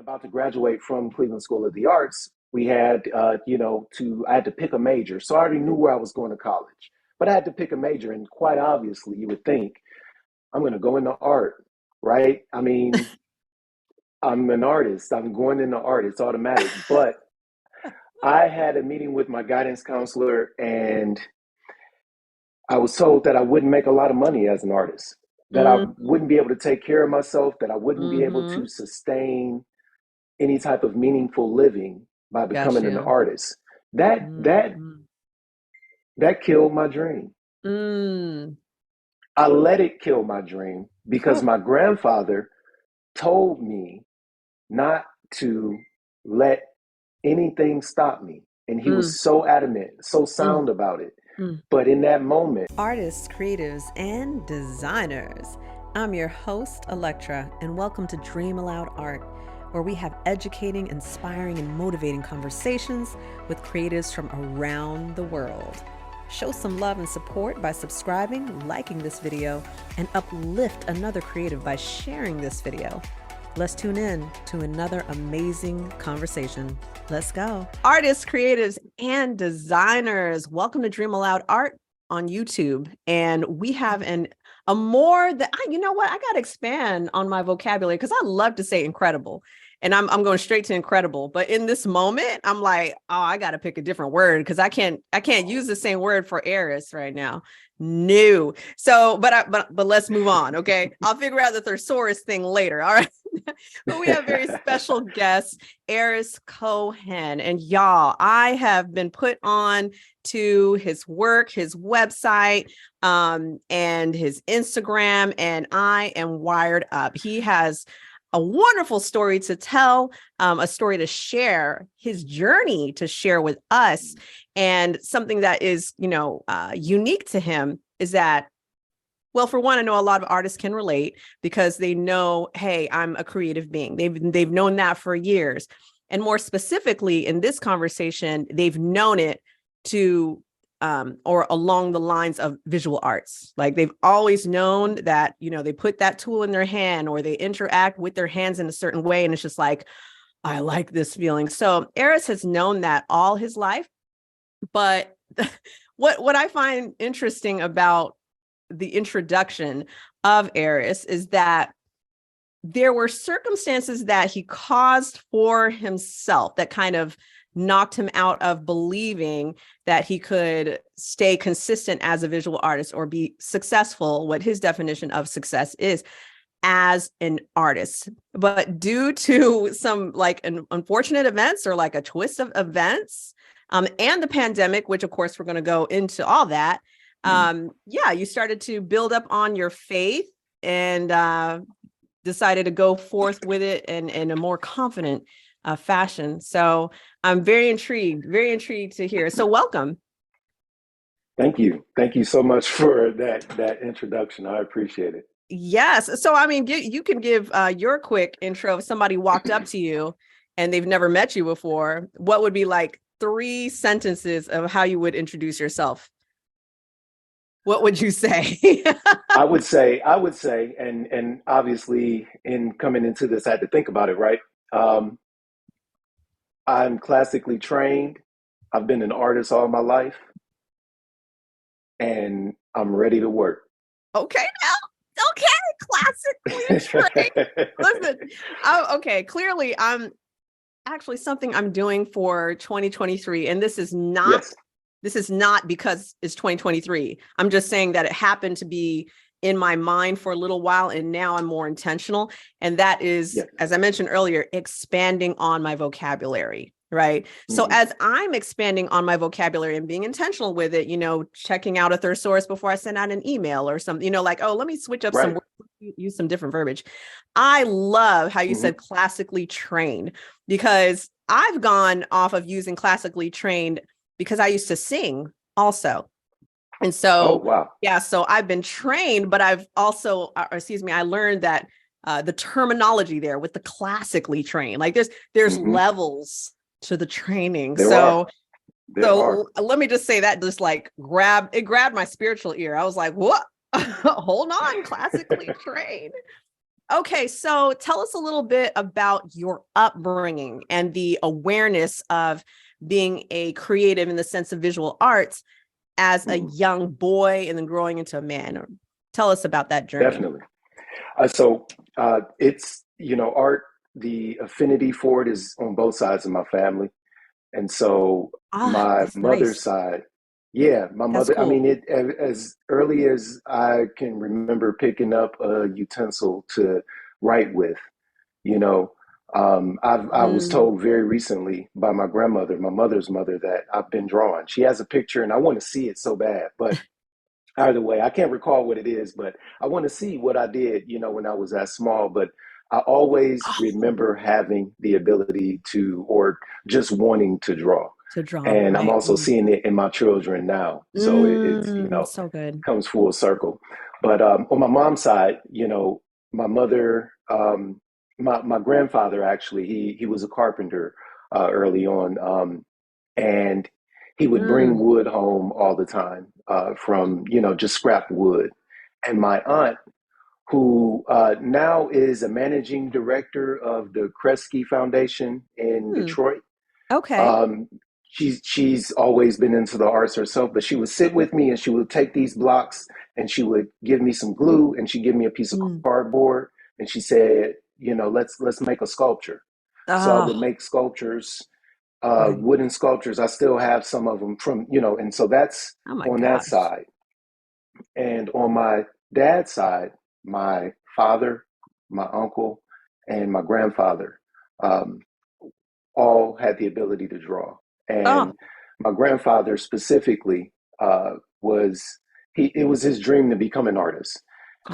about to graduate from Cleveland School of the Arts, we had, I had to pick a major. So I already knew where I was going to college, but I had to pick a major. And quite obviously, you would think I'm going to go into art, right? I mean, I'm an artist. I'm going into art. It's automatic. But I had a meeting with my guidance counselor, and I was told that I wouldn't make a lot of money as an artist, that I Mm-hmm. wouldn't be able to take care of myself, that I wouldn't be able Mm-hmm. to sustain any type of meaningful living by Got becoming an you. artist. That that Mm-hmm. that killed my dream. Mm. I let it kill my dream because Oh. my grandfather told me not to let anything stop me. And he Mm. was so adamant, so Mm. sound about it. Mm. But in that moment, Artists, creatives, and designers. I'm your host, Electra, and welcome to DreamAloud Art, where we have educating, inspiring, and motivating conversations with creatives from around the world. Show some love and support by subscribing, liking this video, and uplift another creative by sharing this video. Let's tune in to another amazing conversation. Let's go. Artists, creatives, and designers, welcome to DreamAloud Art on YouTube. And we have a more that you know what, I got to expand on my vocabulary because I love to say incredible. And I'm going straight to incredible. But in this moment, I'm like, oh, I got to pick a different word because I can't use the same word for Arris right now. No. So, but let's move on. Okay. I'll figure out the thesaurus thing later. All right. But we have very special guest, Arris Cohen. And y'all, I have been put on to his work, his website, and his Instagram, and I am wired up. He has a wonderful story to tell, a story to share, his journey to share with us. And something that is, unique to him is that, well, for one, I know a lot of artists can relate because they know, hey, I'm a creative being. They've known that for years. And more specifically in this conversation, they've known it to or along the lines of visual arts. Like they've always known that, they put that tool in their hand or they interact with their hands in a certain way. And it's just like, I like this feeling. So Arris has known that all his life. But what I find interesting about the introduction of Arris is that there were circumstances that he caused for himself that kind of knocked him out of believing that he could stay consistent as a visual artist or be successful, what his definition of success is as an artist. But due to some an unfortunate events or like a twist of events, and the pandemic, which of course we're going to go into all that, you started to build up on your faith and decided to go forth with it in a more confident fashion. So I'm very intrigued to hear. So welcome. thank you. Thank you so much for that introduction. I appreciate it. Yes. So, I mean, you can give your quick intro. If somebody walked up to you and they've never met you before, what would be like 3 sentences of how you would introduce yourself? What would you say? I would say, and obviously in coming into this, I had to think about it, right? I'm classically trained. I've been an artist all my life, and I'm ready to work. Okay, now. Okay, classically trained. Listen, okay, clearly I'm actually something I'm doing for 2023, and this is not Yes. because it's 2023. I'm just saying that it happened to be in my mind for a little while, and now I'm more intentional. And that is, Yes. as I mentioned earlier, expanding on my vocabulary, right? So as I'm expanding on my vocabulary and being intentional with it, checking out a thesaurus before I send out an email or something, like, oh, let me switch up some Right. words, use some different verbiage. I love how you said classically trained, because I've gone off of using classically trained because I used to sing also. And Oh, so, wow. so I've been trained, but I've also, I learned that the terminology there with the classically trained, like there's levels to the training. There are. Let me just say that just like grabbed my spiritual ear. I was like, what? Hold on, classically trained. Okay, so tell us a little bit about your upbringing and the awareness of being a creative in the sense of visual arts as a Mhm. young boy and then growing into a man. Or tell us about that journey. Definitely. It's, art, the affinity for it is on both sides of my family. And so Ah, my that's mother's nice. side, yeah, my That's mother, I cool. mean, as early as I can remember picking up a utensil to write with, you know, I was Mm. told very recently by my grandmother, my mother's mother, that I've been drawing. She has a picture and I want to see it so bad, but either way, I can't recall what it is, but I want to see what I did, when I was that small. But I always Oh, remember having the ability to, or just wanting to draw. to draw, And I'm right? also seeing it in my children now. So it's, So good. comes full circle. But on my mom's side, my mother, my grandfather actually, he was a carpenter early on. And he would bring Mm, wood home all the time from just scrap wood. And my aunt, who now is a managing director of the Kresge Foundation in mm, Detroit, okay. um, she's always been into the arts herself. But she would sit with me and she would take these blocks and she would give me some glue and she'd give me a piece of Mm, cardboard and she said, let's make a sculpture. So I would oh, make sculptures, right. wooden sculptures. I still have some of them from, and so that's Oh my on that gosh. side. And on my dad's side, my father, my uncle, and my grandfather um, all had the ability to draw. Oh, And my grandfather specifically was it was his dream to become an artist.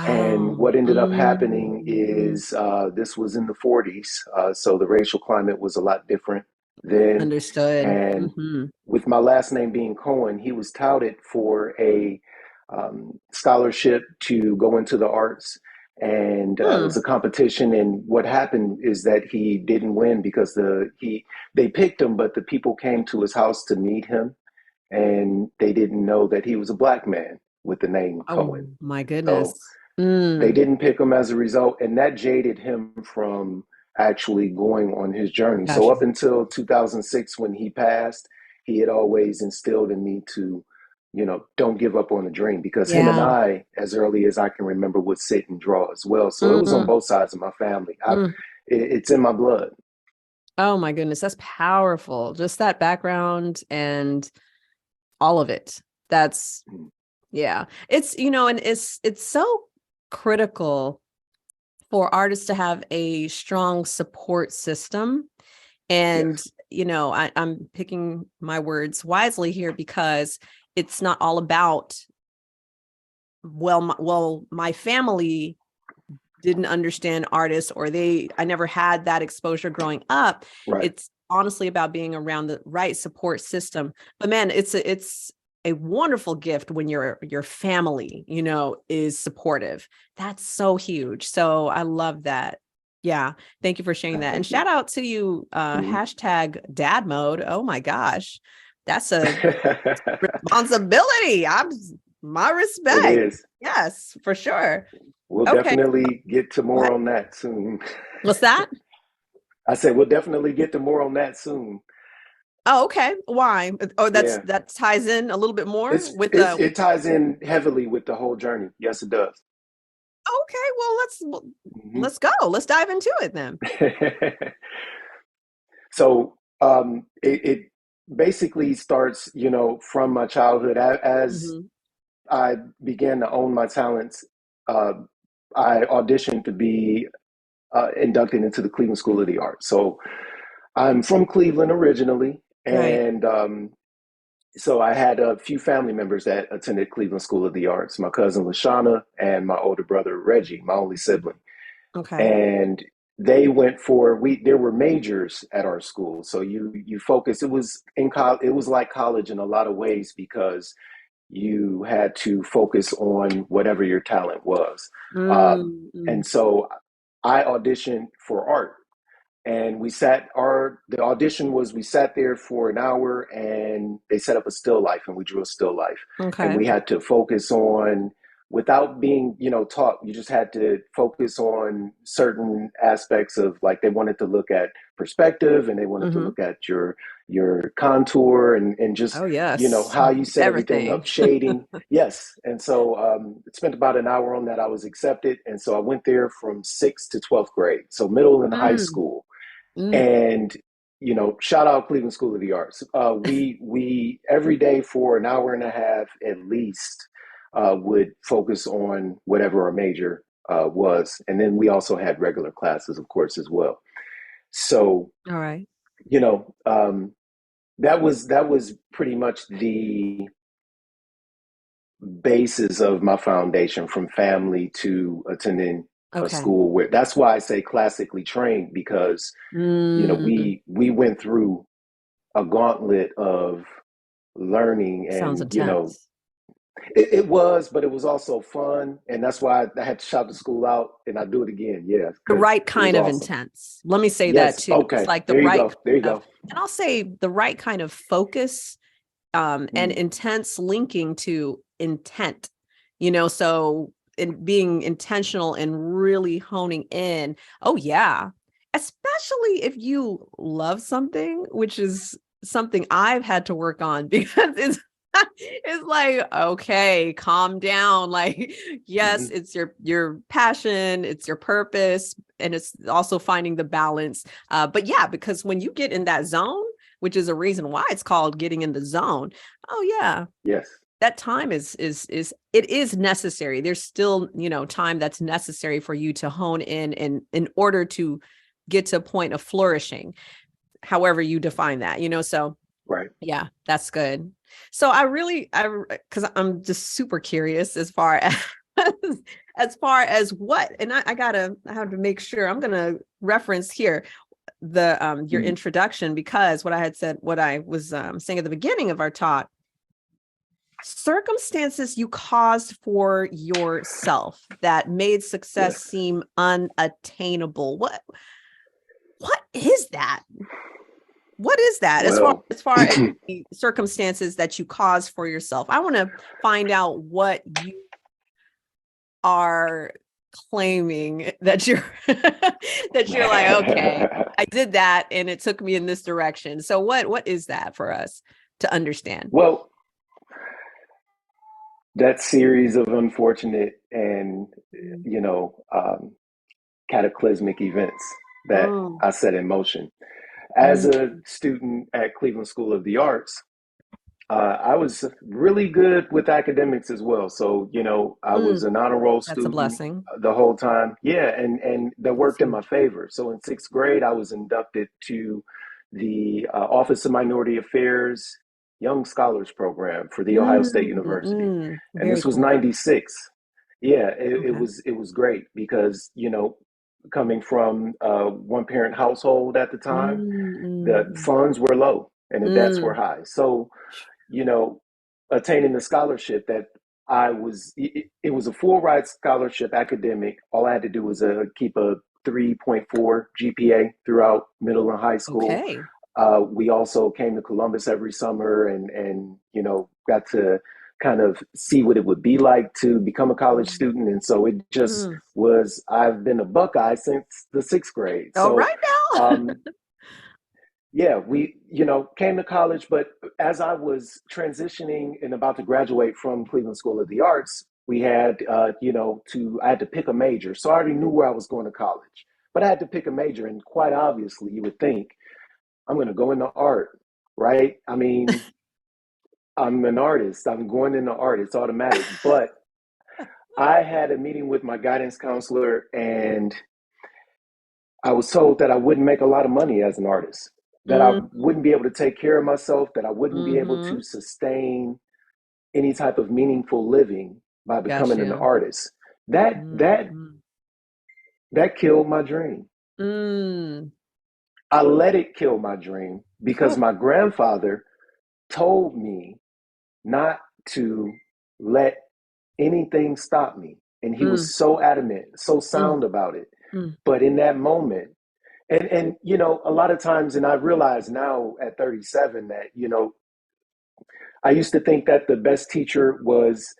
And oh, what ended up happening mm, is this was in the 40s, so the racial climate was a lot different then. understood. And Hmm. with my last name being Cohen, he was touted for a scholarship to go into the arts. And it was Hmm. a competition. And what happened is that he didn't win because they picked him, but the people came to his house to meet him, and they didn't know that he was a black man with the name Oh Cohen. my So goodness. they Mm, didn't pick him as a result, and that jaded him from actually going on his journey. So gotcha. up until 2006, when he passed, he had always instilled in me to, don't give up on the dream, because him and Yeah. I, as early as I can remember, would sit and draw as well. So it was on Mm, both sides of my family. mm. It's in my blood. Oh my goodness, that's powerful. Just that background and all of it. That's yeah. It's and it's so critical for artists to have a strong support system. And Yes, I'm picking my words wisely here because it's not all about my family didn't understand artists or I never had that exposure growing up. right. It's honestly about being around the right support system. But man, it's a wonderful gift when your family, is supportive. That's so huge. So I love that. Yeah. Thank you for sharing that. And Thank you. shout out to you, Mhm. hashtag dad mode. Oh my gosh. That's a responsibility. My It respect. is. Yes, for sure. We'll Okay. definitely get to more What? on that soon. What's that? I said we'll definitely get to more on that soon. Oh, okay. Why? Oh, Yeah. that ties in a little bit more It's, with it's it ties in heavily with the whole journey. Yes, it does. okay, well, Mhm. let's go. Let's dive into it then. So it basically starts, from my childhood. As Hmm. I began to own my talents, uh, I auditioned to be inducted into the Cleveland School of the Arts. So I'm from Cleveland originally, Right. and so I had a few family members that attended Cleveland School of the Arts. My cousin Lashana and my older brother Reggie, my only sibling. Okay. And they went for there were majors at our school. So you focus. It was it was like college in a lot of ways, because you had to focus on whatever your talent was. Mm. And so I auditioned for art, and the audition was, we sat there for an hour and they set up a still life and we drew a still life, and Okay. we had to focus on without being, taught. You just had to focus on certain aspects of, like, they wanted to look at perspective, and they wanted to Mm-hmm. look at your contour, and just, Oh, yes. how you set everything up, Everything. shading. Yes. And so spent about an hour on that. I was accepted. And so I went there from 6th to 12th grade. So middle and high Mm, school. mm. And shout out Cleveland School of the Arts. We every day for an hour and a half at least would focus on whatever our major was, and then we also had regular classes, of course, as well. So All right. you know, that was pretty much the basis of my foundation, from family to attending a Okay. school where, that's why I say classically trained, because Mm, we went through a gauntlet of learning. sounds And intense. it was, but it was also fun, and that's why I had to shout the school out, and I do it again. Yeah, The because right it was kind of awesome. intense. Let me say that Yes. too. It's Okay, like the there you right go, there you kind of, go. and I'll say the right kind of focus, and Mm. intense linking to intent, so in being intentional and really honing in. Oh, yeah. Especially if you love something, which is something I've had to work on because it's like, okay, calm down. Like, yes, Hmm. it's your passion, it's your purpose, and it's also finding the balance. But yeah, because when you get in that zone, which is a reason why it's called getting in the zone. Oh yeah, Yes. that time is it is necessary. There's still, time that's necessary for you to hone in order to get to a point of flourishing, however you define that, so Right. yeah, that's good. So because I'm just super curious as far as as far as what, and I have to make sure I'm gonna reference here the your Mm. introduction, because what I was saying at the beginning of our talk, circumstances you caused for yourself that made success Yes. seem unattainable. What is that? What is that, as far Well, as far as the circumstances that you caused for yourself? I want to find out what you are claiming that you're that you're like, okay, I did that and it took me in this direction. So what is that for us to understand? well, that series of unfortunate and Mm, you know um, cataclysmic events that mm, I set in motion as mm, a student at Cleveland School of the Arts. I was really good with academics as well. So, I was mm. an honor roll That's a student blessing. the whole time. Yeah, and that That's worked in my huge. favor. So in 6th grade, I was inducted to the Office of Minority Affairs Young Scholars Program for The Ohio State University. And Very this was cool. 96. Yeah, it Okay. was great because, coming from a one parent household at the time, Mm, the mm, funds were low and the debts were mm. high. So, you know, attaining the scholarship that it was a full ride scholarship, academic. All I had to do was keep a 3.4 GPA throughout middle and high school. Okay. We also came to Columbus every summer, and got to kind of see what it would be like to become a college Mm, student. And so it just mm. was. I've been a Buckeye since the 6th grade. All So right now. um, yeah, we, came to college, but as I was transitioning and about to graduate from Cleveland School of the Arts, we had, I had to pick a major. So I already knew where I was going to college, but I had to pick a major. And quite obviously, you would think, I'm going to go into art, right? I mean, I'm an artist. I'm going into art. It's automatic. But I had a meeting with my guidance counselor, and I was told that I wouldn't make a lot of money as an artist, that I Mm, wouldn't be able to take care of myself, that I wouldn't be able mm-hmm. to sustain any type of meaningful living by Got becoming an you. artist. That that Mm, that killed my dream. mm. I let it kill my dream because Oh. my grandfather told me not to let anything stop me. And he Mm, was so adamant, so mm, sound about it. mm, But in that moment, and a lot of times, and I realize now at 37 that, I used to think that the best teacher was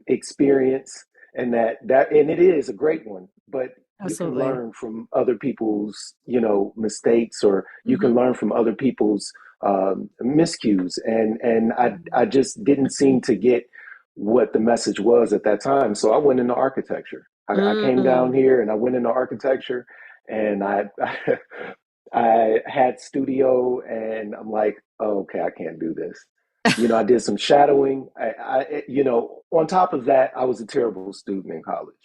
experience, and and it is a great one, but you can Absolutely. learn from other people's, mistakes, or you can Mm-hmm. learn from other people's miscues, and I just didn't seem to get what the message was at that time. So I went into architecture. I came down Mm, here and I went into architecture, and I had studio, and I'm like, oh, okay, I can't do this. I did some shadowing. On top of that, I was a terrible student in college.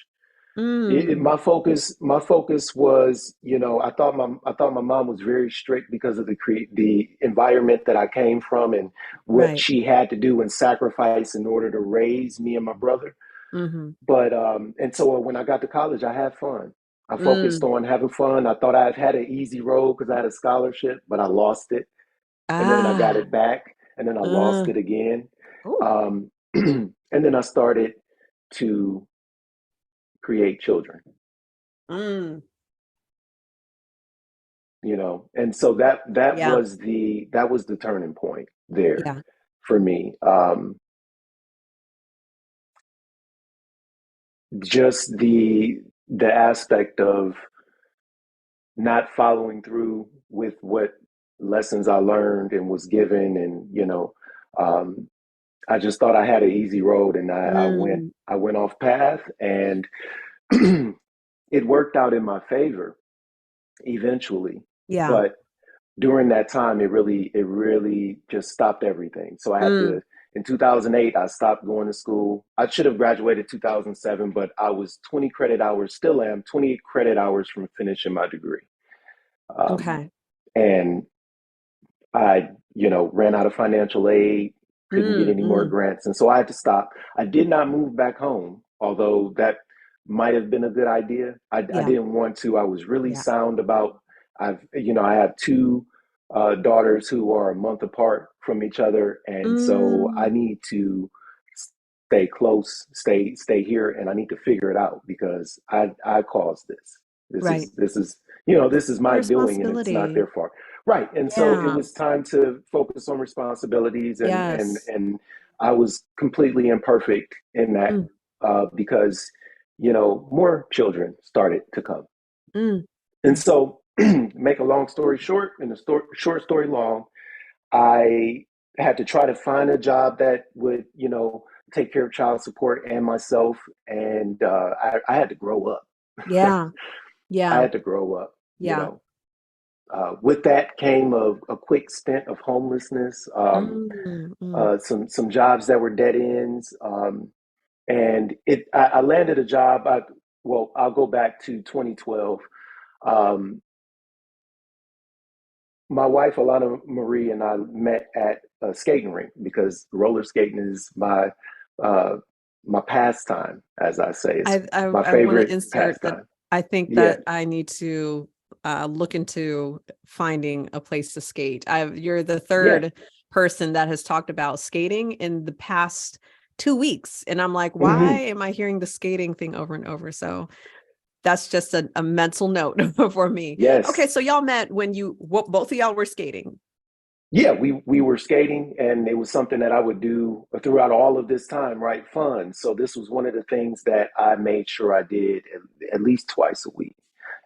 mm, My focus was, I thought my mom was very strict because of the environment that I came from, and what right. she had to do and sacrifice in order to raise me and my brother. Mm-hmm. But and so when I got to college, I had fun. I focused Mm. on having fun. I thought I had an easy road because I had a scholarship, but I lost it, and then I got Ah. it back, and then I lost Uh. it again. Oh. And then I started to create children, Mm. and so that Yeah. was the turning point there Yeah. for me. Just the aspect of not following through with what lessons I learned and was given, and um, I just thought I had an easy road, and Mm. I went off path, and it worked out in my favor eventually. Yeah. But during that time, it really just stopped everything. So I had Mm. to. In 2008, I stopped going to school. I should have graduated 2007, but I was 20 credit hours, still am 20 credit hours from finishing my degree. Um, Okay. and I, ran out of financial aid, couldn't get Mm. any more Mm. grants, and so I had to stop. I did not move back home, although that might have been a good idea. I Yeah. didn't want to. I was really Yeah. sound about. I have two daughters who are a month apart from each other, and so I Mm. need to stay close, stay here, and I need to figure it out because I caused this. This Right. is this is this is Your my doing, and it's not responsibility. their fault. Right. And so it Yeah. was time to focus on responsibilities, and Yes. I was completely imperfect in that, Mm. because more children started to come. Mm. And Mm. so, make a long story short and a short story long, I had to try to find a job that would, take care of child support and myself, and I had to grow up. Yeah. I Yeah. had to grow up, you Yeah. know. With that came a quick stint of homelessness, Mm. Mm. some jobs that were dead ends, and I landed a job. Well, I'll go back to 2012. Um, my wife Alana Marie and I met at a skating rink because roller skating is uh, my pastime, as I say. It's my I want to favorite insert that pastime. I think Yeah. that I need to look into finding a place to skate. You're the Yeah. third person that has talked about skating in the past 2 weeks. And I'm like, why Hmm. am I hearing the skating thing over and over? So that's just a mental note for me. Okay, Yes. so y'all met when both of y'all were skating. Yeah, we were skating, and it was something that I would do throughout all of this time, right? Fun. So this was one of the things that I made sure I did at least twice a week.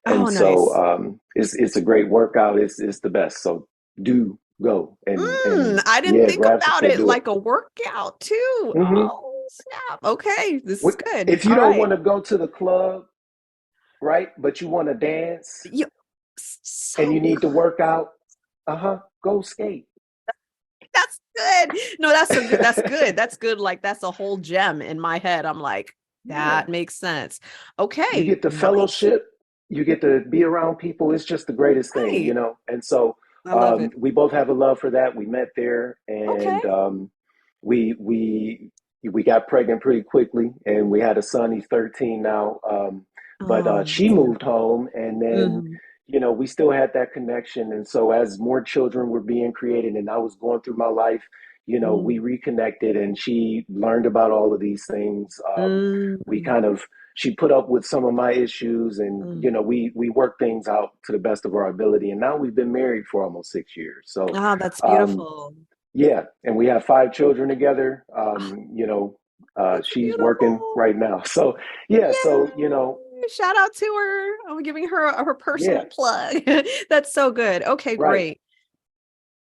And Oh, so nice. it's a great workout. It's the best. So do go, and I didn't yeah, think grab about and it do it. like a workout too. Hmm. Oh, snap. Okay, this is good. If you All don't right. want to go to the club, right, but you want to dance You and you so need to good. work out, go skate. That's good. No, that's good. That's good. Like that's a whole gem in my head. I'm like, Yeah. that makes sense. You Okay, get the nice. fellowship, you get to be around people. It's just the greatest thing, Right. And so I love it. we both have a love for that. We met there, Okay. and we we we got pregnant pretty quickly, and we had a son. He's 13 now. But Oh, she that's moved beautiful. home, and then Hmm. we still had that connection. And so as more children were being created, and I was going through my life, we Mm. reconnected, and she learned about all of these things. We Mm. kind of She put up with some of my issues, and Mm. we worked things out to the best of our ability, and now we've been married for almost 6 years. So Ah, that's um beautiful. yeah, and we have 5 children together. That's She's working beautiful. right now. So yeah, so Yay! Shout out to her. I'm giving her yeah, personal plug. That's so good. Okay, right. great.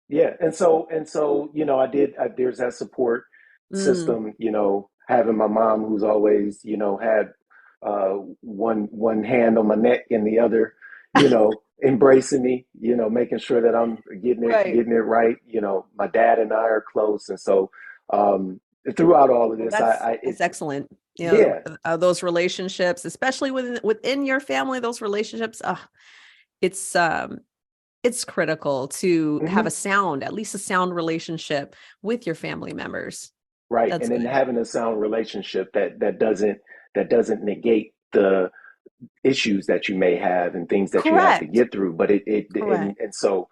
Yeah, and so there's that support Mm. system, having my mom who's always, had one hand on my neck and the other, embracing me, making sure that I'm getting it Right. getting it right. My dad and I are close, and so throughout all of Well, this, that's excellent. yeah, Those relationships, especially within your family, those relationships, it's it's critical to have hmm at least a sound relationship with your family members. right, That's and then good. having a sound relationship that doesn't negate the issues that you may have and things that you have to Correct. get through. But Correct. and so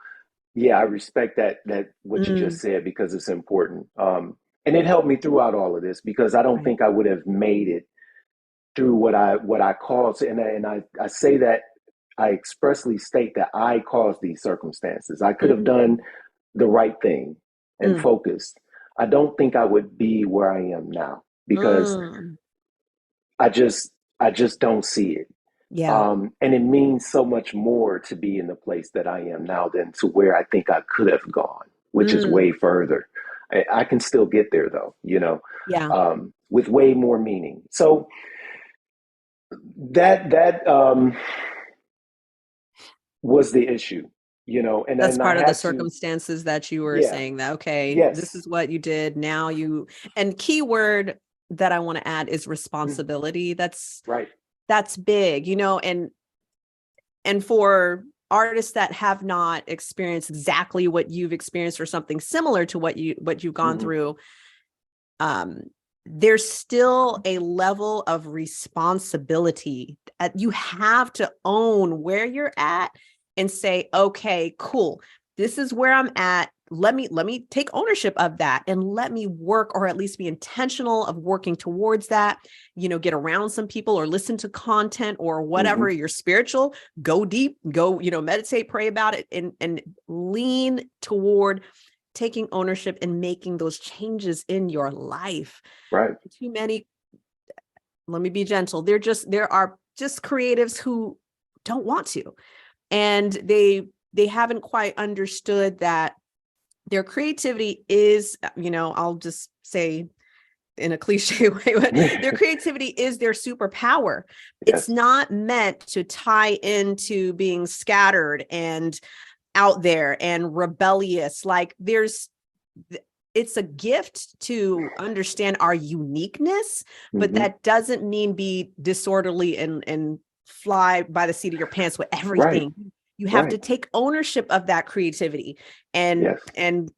yeah, I respect that what you Mm, just said because it's important. And it helped me throughout all of this because I don't right. think I would have made it through what I caused. And I say that I expressly state that I caused these circumstances. I could have Mm, done the right thing and mm, focused. I don't think I would be where I am now because mm. I just I just don't see it. Yeah. And it means so much more to be in the place that I am now than to where I think I could have gone, which is way Mm, further. I can still get there though, yeah. with way more meaning. So that was the issue, and That's then I part of the had to, circumstances that you were yeah, saying that, okay, this yes, is what you did. Now and keyword that I want to add is mm, responsibility. right, That's big, and for artists that have not experienced exactly what you've experienced or something similar to what you've gone hmm through, um, there's still a level of responsibility that you have to own where you're at and say, okay, cool. This is where I'm at. Let me take ownership of that and let me work, or at least be intentional of working towards that. Get around some people or listen to content or hmm whatever. You're spiritual, go deep, go, meditate, pray about it, and lean toward taking ownership and making those changes in your life. right, Too many, let me be gentle, there are just creatives who don't want to, and they haven't quite understood that their creativity is, I'll just say in a cliche way, but their creativity is their superpower. It's yes, not meant to tie into being scattered and out there and rebellious. Like it's a gift to understand our uniqueness, but hmm that doesn't mean be disorderly and fly by the seat of your pants with right, everything. You have right, to take ownership of that creativity and yes,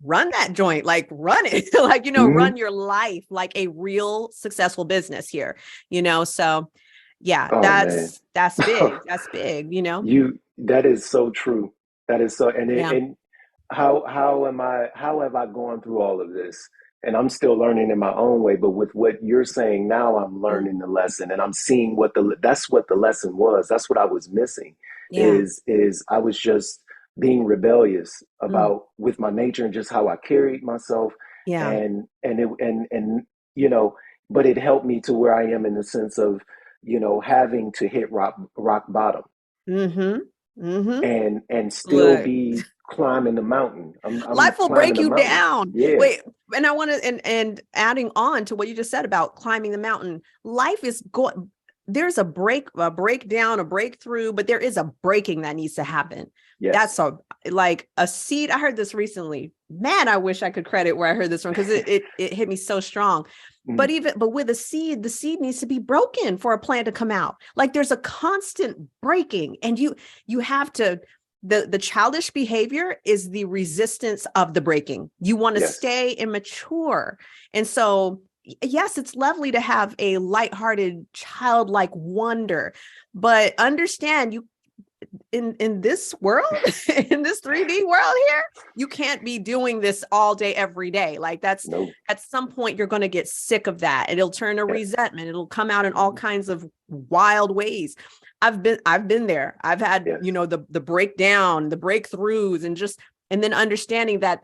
run that joint, like run it, like, hmm run your life like a real successful business here, so yeah, oh man. that's big. That's big, That is so true. That is so, Yeah. and how have I gone through all of this? And I'm still learning in my own way, but with what you're saying now, I'm Mm, learning the lesson and I'm seeing that's what the lesson was. That's what I was missing yeah. is I was just being rebellious Mm, about with my nature and just how I carried myself yeah. and you know, but it helped me to where I am in the sense of, having to hit rock bottom Mm-hmm. Mm-hmm. and still Look, be climbing the mountain. I'm life will climbing break the you mountain. down. Yeah. Wait, and I want to, and adding on to what you just said about climbing the mountain, life is going. There's a breakdown, a breakthrough, but there is a breaking that needs to happen. Yes. That's like a seed. I heard this recently. Man, I wish I could credit where I heard this from, because it hit me so strong. Mhm. But with a seed, the seed needs to be broken for a plant to come out. Like there's a constant breaking, and you have to, the childish behavior is the resistance of the breaking. You want to Yes. stay immature. And so, yes, it's lovely to have a lighthearted, childlike wonder, but understand, you in this world, in this 3D world here, you can't be doing this all day every day. Like that's, No. at some point you're going to get sick of that. It'll turn to Yes. resentment. It'll come out in all Mhm. kinds of wild ways. I've been there. I've had, Yes. the breakdown, the breakthroughs, and just And then understanding that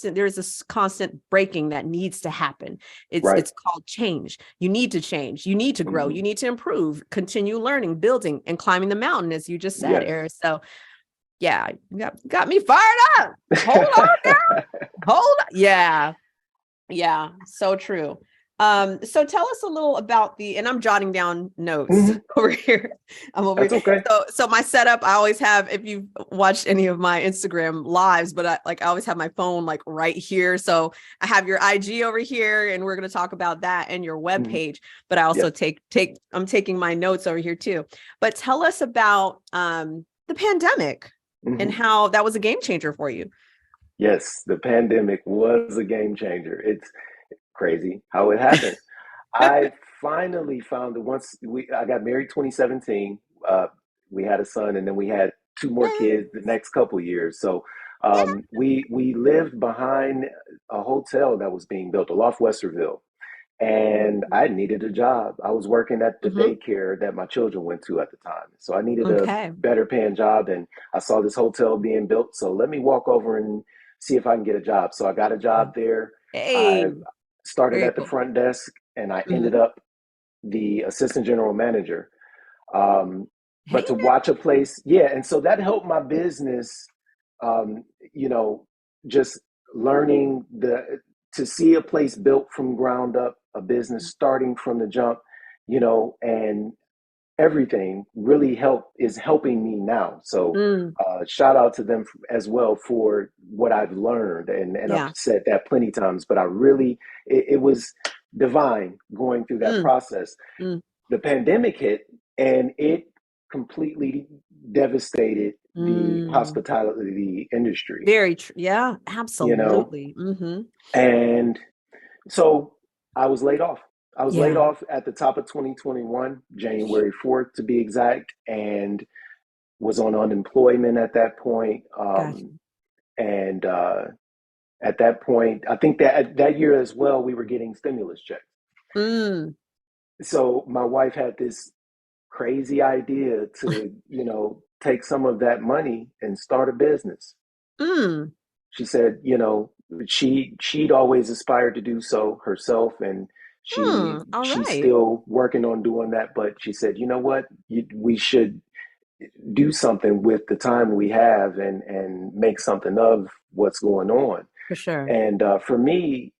there's this constant breaking that needs to happen. It's called change. You need to change. You need to grow. You need to improve, continue learning, building, and climbing the mountain, as you just said, Arris. So yeah, you got me fired up. Hold on now. Hold on. Yeah. Yeah. So true. So tell us a little about and I'm jotting down notes over here. I'm over That's here. okay. So my setup, I always have, if you've watched any of my Instagram lives, but I always have my phone like right here. So I have your IG over here, and we're going to talk about that and your webpage, but I also I'm taking my notes over here too. But tell us about, the pandemic and how that was a game changer for you. Yes, the pandemic was a game changer. It's crazy how it happened. I finally found I got married 2017. We had a son, and then we had two more kids the next couple years. So we lived behind a hotel that was being built, a Loft Westerville, and I needed a job. I was working at the daycare that my children went to at the time, so I needed a better paying job, and I saw this hotel being built. So let me walk over and see if I can get a job. So I got a job there. I started at the front desk, and I ended up the assistant general manager. But to watch a place, and so that helped my business. Just learning to see a place built from ground up, a business starting from the jump, and everything really is helping me now. So shout out to them as well for what I've learned. And I've said that plenty of times, but it was divine going through that process. The pandemic hit, and it completely devastated the hospitality industry. Very true. Yeah, absolutely. And so I was laid off. I was laid off at the top of 2021, January 4th to be exact, and was on unemployment at that point. And at that point, I think that year as well, we were getting stimulus checks. So my wife had this crazy idea to, take some of that money and start a business. She said, she'd always aspired to do so herself, and she's still working on doing that. But she said, you know what, we should do something with the time we have and make something of what's going on. For sure. And for me,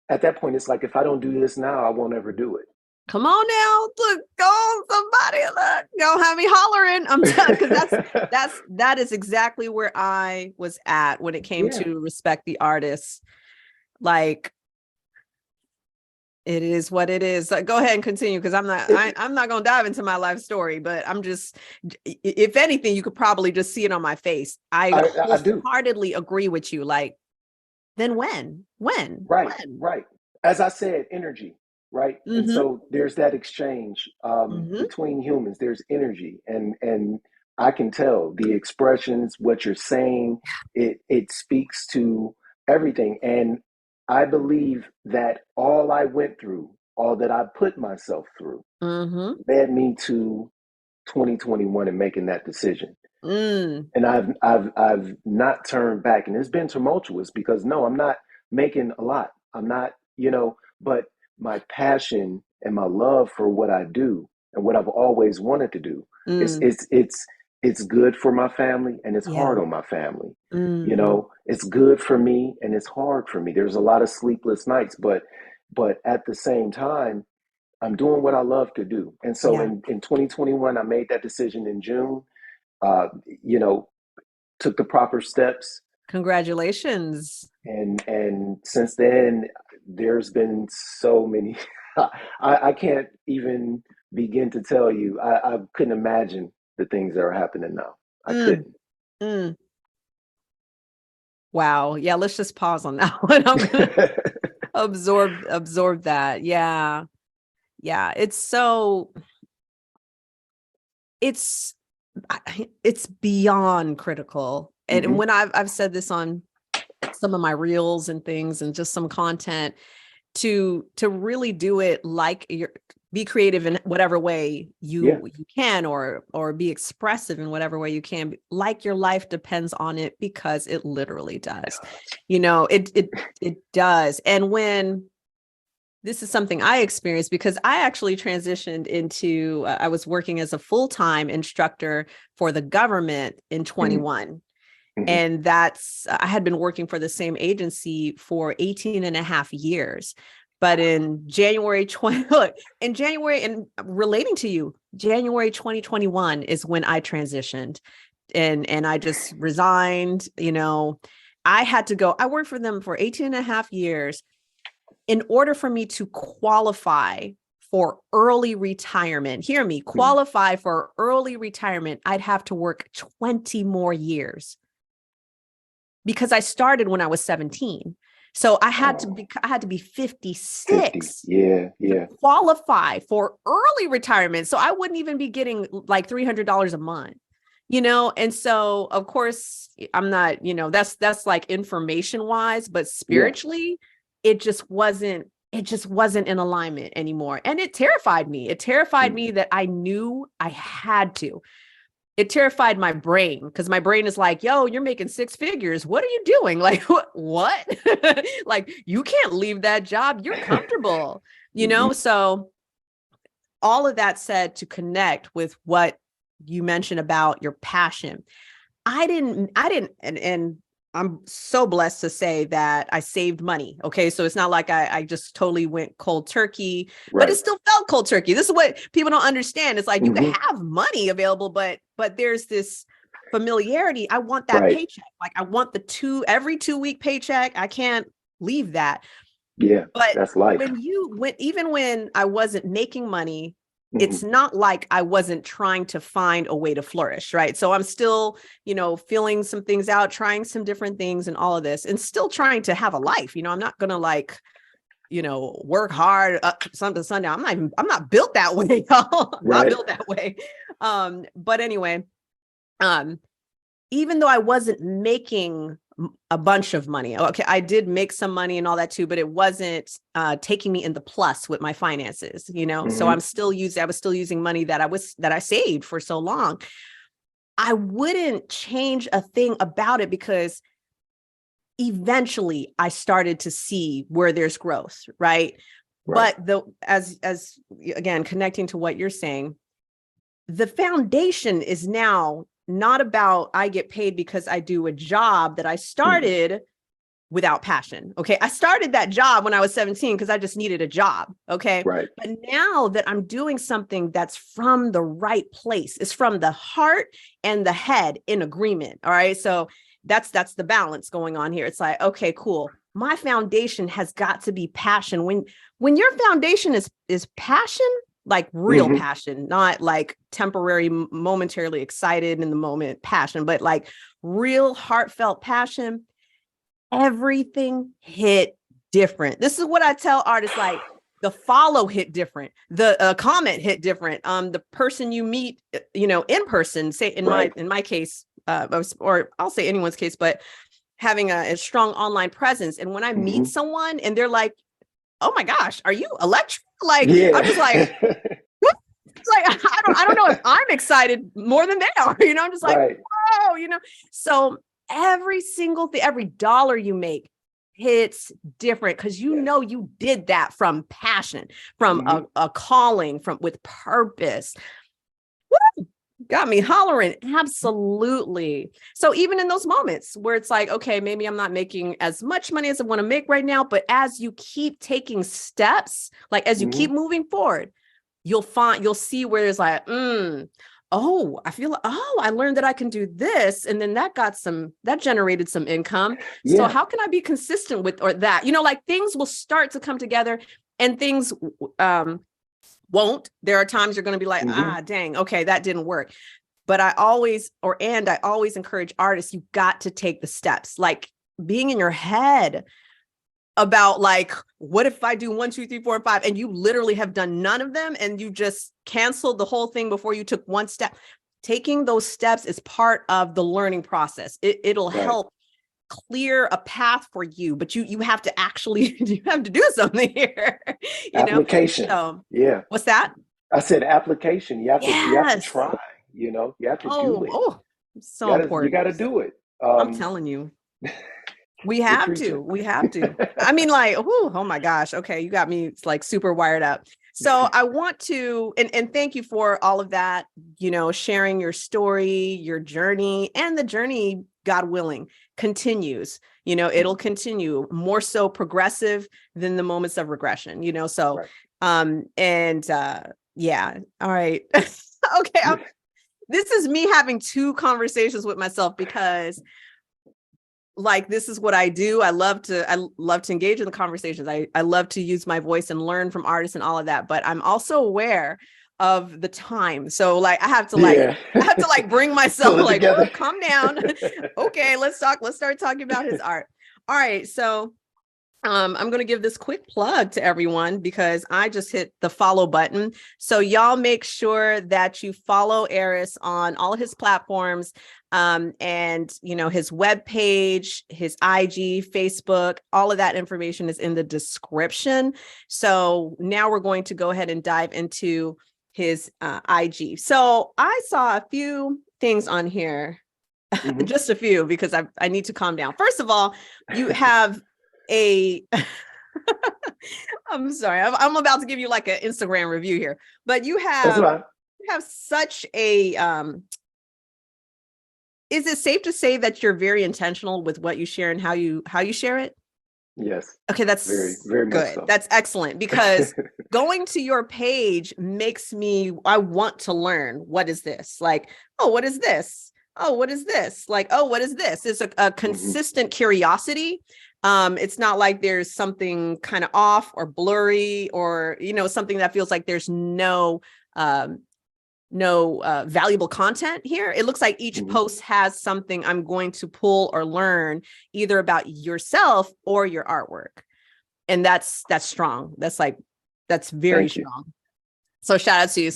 at that point, it's like, if I don't do this now, I won't ever do it. Come on now, look, go somebody, look, don't have me hollering. I'm telling, because that is exactly where I was at when it came to respect the artists. Like, it is what it is. Go ahead and continue, because I'm not going to dive into my life story, but I'm just, if anything, you could probably just see it on my face. I wholeheartedly agree with you. Like, then when? Right. As I said, energy. Right. And so there's that exchange between humans. There's energy, and I can tell the expressions, what you're saying, it speaks to everything. And I believe that all I went through, all that I put myself through, led me to 2021 and making that decision. And I've not turned back, and it's been tumultuous because I'm not making a lot. I'm not, but my passion and my love for what I do and what I've always wanted to do, it's good for my family, and it's hard on my family. It's good for me, and it's hard for me. There's a lot of sleepless nights, but at the same time, I'm doing what I love to do. And so in 2021, I made that decision in June, took the proper steps. Congratulations. And since then, there's been so many, I can't even begin to tell you. I couldn't imagine the things that are happening now. I couldn't. Wow. Yeah, let's just pause on that one. I'm gonna absorb that. Yeah. Yeah. It's beyond critical. And when I've said this on some of my reels and things, and just some content, to really do it like be creative in whatever way Yeah. you can, or be expressive in whatever way you can, like your life depends on it, because it literally does. It does. And when this is something I experienced, because I actually transitioned into, I was working as a full-time instructor for the government in 21. And I had been working for the same agency for 18 and a half years. But in January 2021 is when I transitioned, and I just resigned. I had to go. I worked for them for 18 and a half years. In order for me to qualify for early retirement, hear me, qualify for early retirement, I'd have to work 20 more years, because I started when I was 17. So I had to be 56 to qualify for early retirement. So I wouldn't even be getting like $300 a month, And so, of course, I'm not, that's like information wise, but spiritually, it just wasn't in alignment anymore. And it terrified me. It terrified me that I knew I had to. It terrified my brain, because my brain is like, yo, you're making six figures. What are you doing? Like, what? Like, you can't leave that job. You're comfortable, So all of that said, to connect with what you mentioned about your passion, I didn't, and I'm so blessed to say that I saved money. Okay. So it's not like I just totally went cold turkey, but it still felt cold turkey. This is what people don't understand. It's like, you can have money available, but there's this familiarity. I want that paycheck. Like, I want every 2-week paycheck. I can't leave that. Yeah. But that's life. Even when I wasn't making money, it's not like I wasn't trying to find a way to flourish, right? So I'm still, feeling some things out, trying some different things and all of this, and still trying to have a life. I'm not going to work hard Sunday to Sunday. I'm not built that way, y'all. I'm not built that way. But anyway, even though I wasn't making a bunch of money, okay, I did make some money and all that too, but it wasn't taking me in the plus with my finances, So I was still using money that I saved for so long. I wouldn't change a thing about it, because eventually I started to see where there's growth, right? But as again, connecting to what you're saying, the foundation is now not about I get paid because I do a job that I started without passion. Okay. I started that job when I was 17 because I just needed a job. Okay. But now that I'm doing something that's from the right place, it's from the heart and the head in agreement. All right. So that's the balance going on here. It's like, okay, cool. My foundation has got to be passion. When your foundation is passion, like real passion, not like temporary, momentarily excited in the moment passion, but like real heartfelt passion, everything hit different. This is what I tell artists, like the follow hit different, the comment hit different. The person you meet, in person, say in my case, or I'll say anyone's case, but having a strong online presence. And when I meet someone and they're like, oh my gosh, are you Electra? Like, I'm just like, like, I don't know if I'm excited more than they are, I'm just like, whoa, so every single thing, every dollar you make hits different, because you did that from passion, from a calling, with purpose. Woo! Got me hollering. Absolutely. So even in those moments where it's like, okay, maybe I'm not making as much money as I want to make right now, but as you keep taking steps, like as you keep moving forward, you'll see where it's like, I learned that I can do this. And then that generated some income. Yeah. So how can I be consistent with, or that, like things will start to come together, and things, won't. There are times you're going to be like, dang, okay, that didn't work. But I always encourage artists, you got to take the steps, like being in your head about like, what if I do 1, 2, 3, 4, and 5, and you literally have done none of them, and you just canceled the whole thing before you took one step. Taking those steps is part of the learning process. It'll help clear a path for you, but you have to actually, you have to do something here, Application. So Yeah. what's that? I said application. You have to Yes. try, you have to do it. Oh, You so gotta important. do it. I'm telling you. You're preaching. We have to. I mean, like, oh my gosh. Okay. You got me like super wired up. So I want to, and thank you for all of that, sharing your story, your journey, and the journey, God willing, continues. It'll continue more so progressive than the moments of regression, so, Right. yeah. All right. Okay. This is me having two conversations with myself because like, this is what I do. I love to engage in the conversations. I love to use my voice and learn from artists and all of that, but I'm also aware of the time. So like, I have to like bring myself Pull it like, together. calm down. Okay, let's start talking about his art. All right. So I'm going to give this quick plug to everyone because I just hit the follow button. So y'all make sure that you follow Arris on all of his platforms, and his webpage, his IG, Facebook, all of that information is in the description. So now we're going to go ahead and dive into his IG. So I saw a few things on here, just a few, because I need to calm down. First of all, you have I'm sorry, I'm about to give you like an Instagram review here, but you have such a is it safe to say that you're very intentional with what you share and how you share it? Yes. Okay, that's very, very good. much so. That's excellent, because going to your page makes I want to learn. What is this? Like, oh, what is this? Oh, what is this? Like, oh, what is this? It's a consistent curiosity. It's not like there's something kind of off or blurry or, something that feels like there's no valuable content here. It looks like each post has something I'm going to pull or learn either about yourself or your artwork. And that's strong. That's very strong. So shout out to you.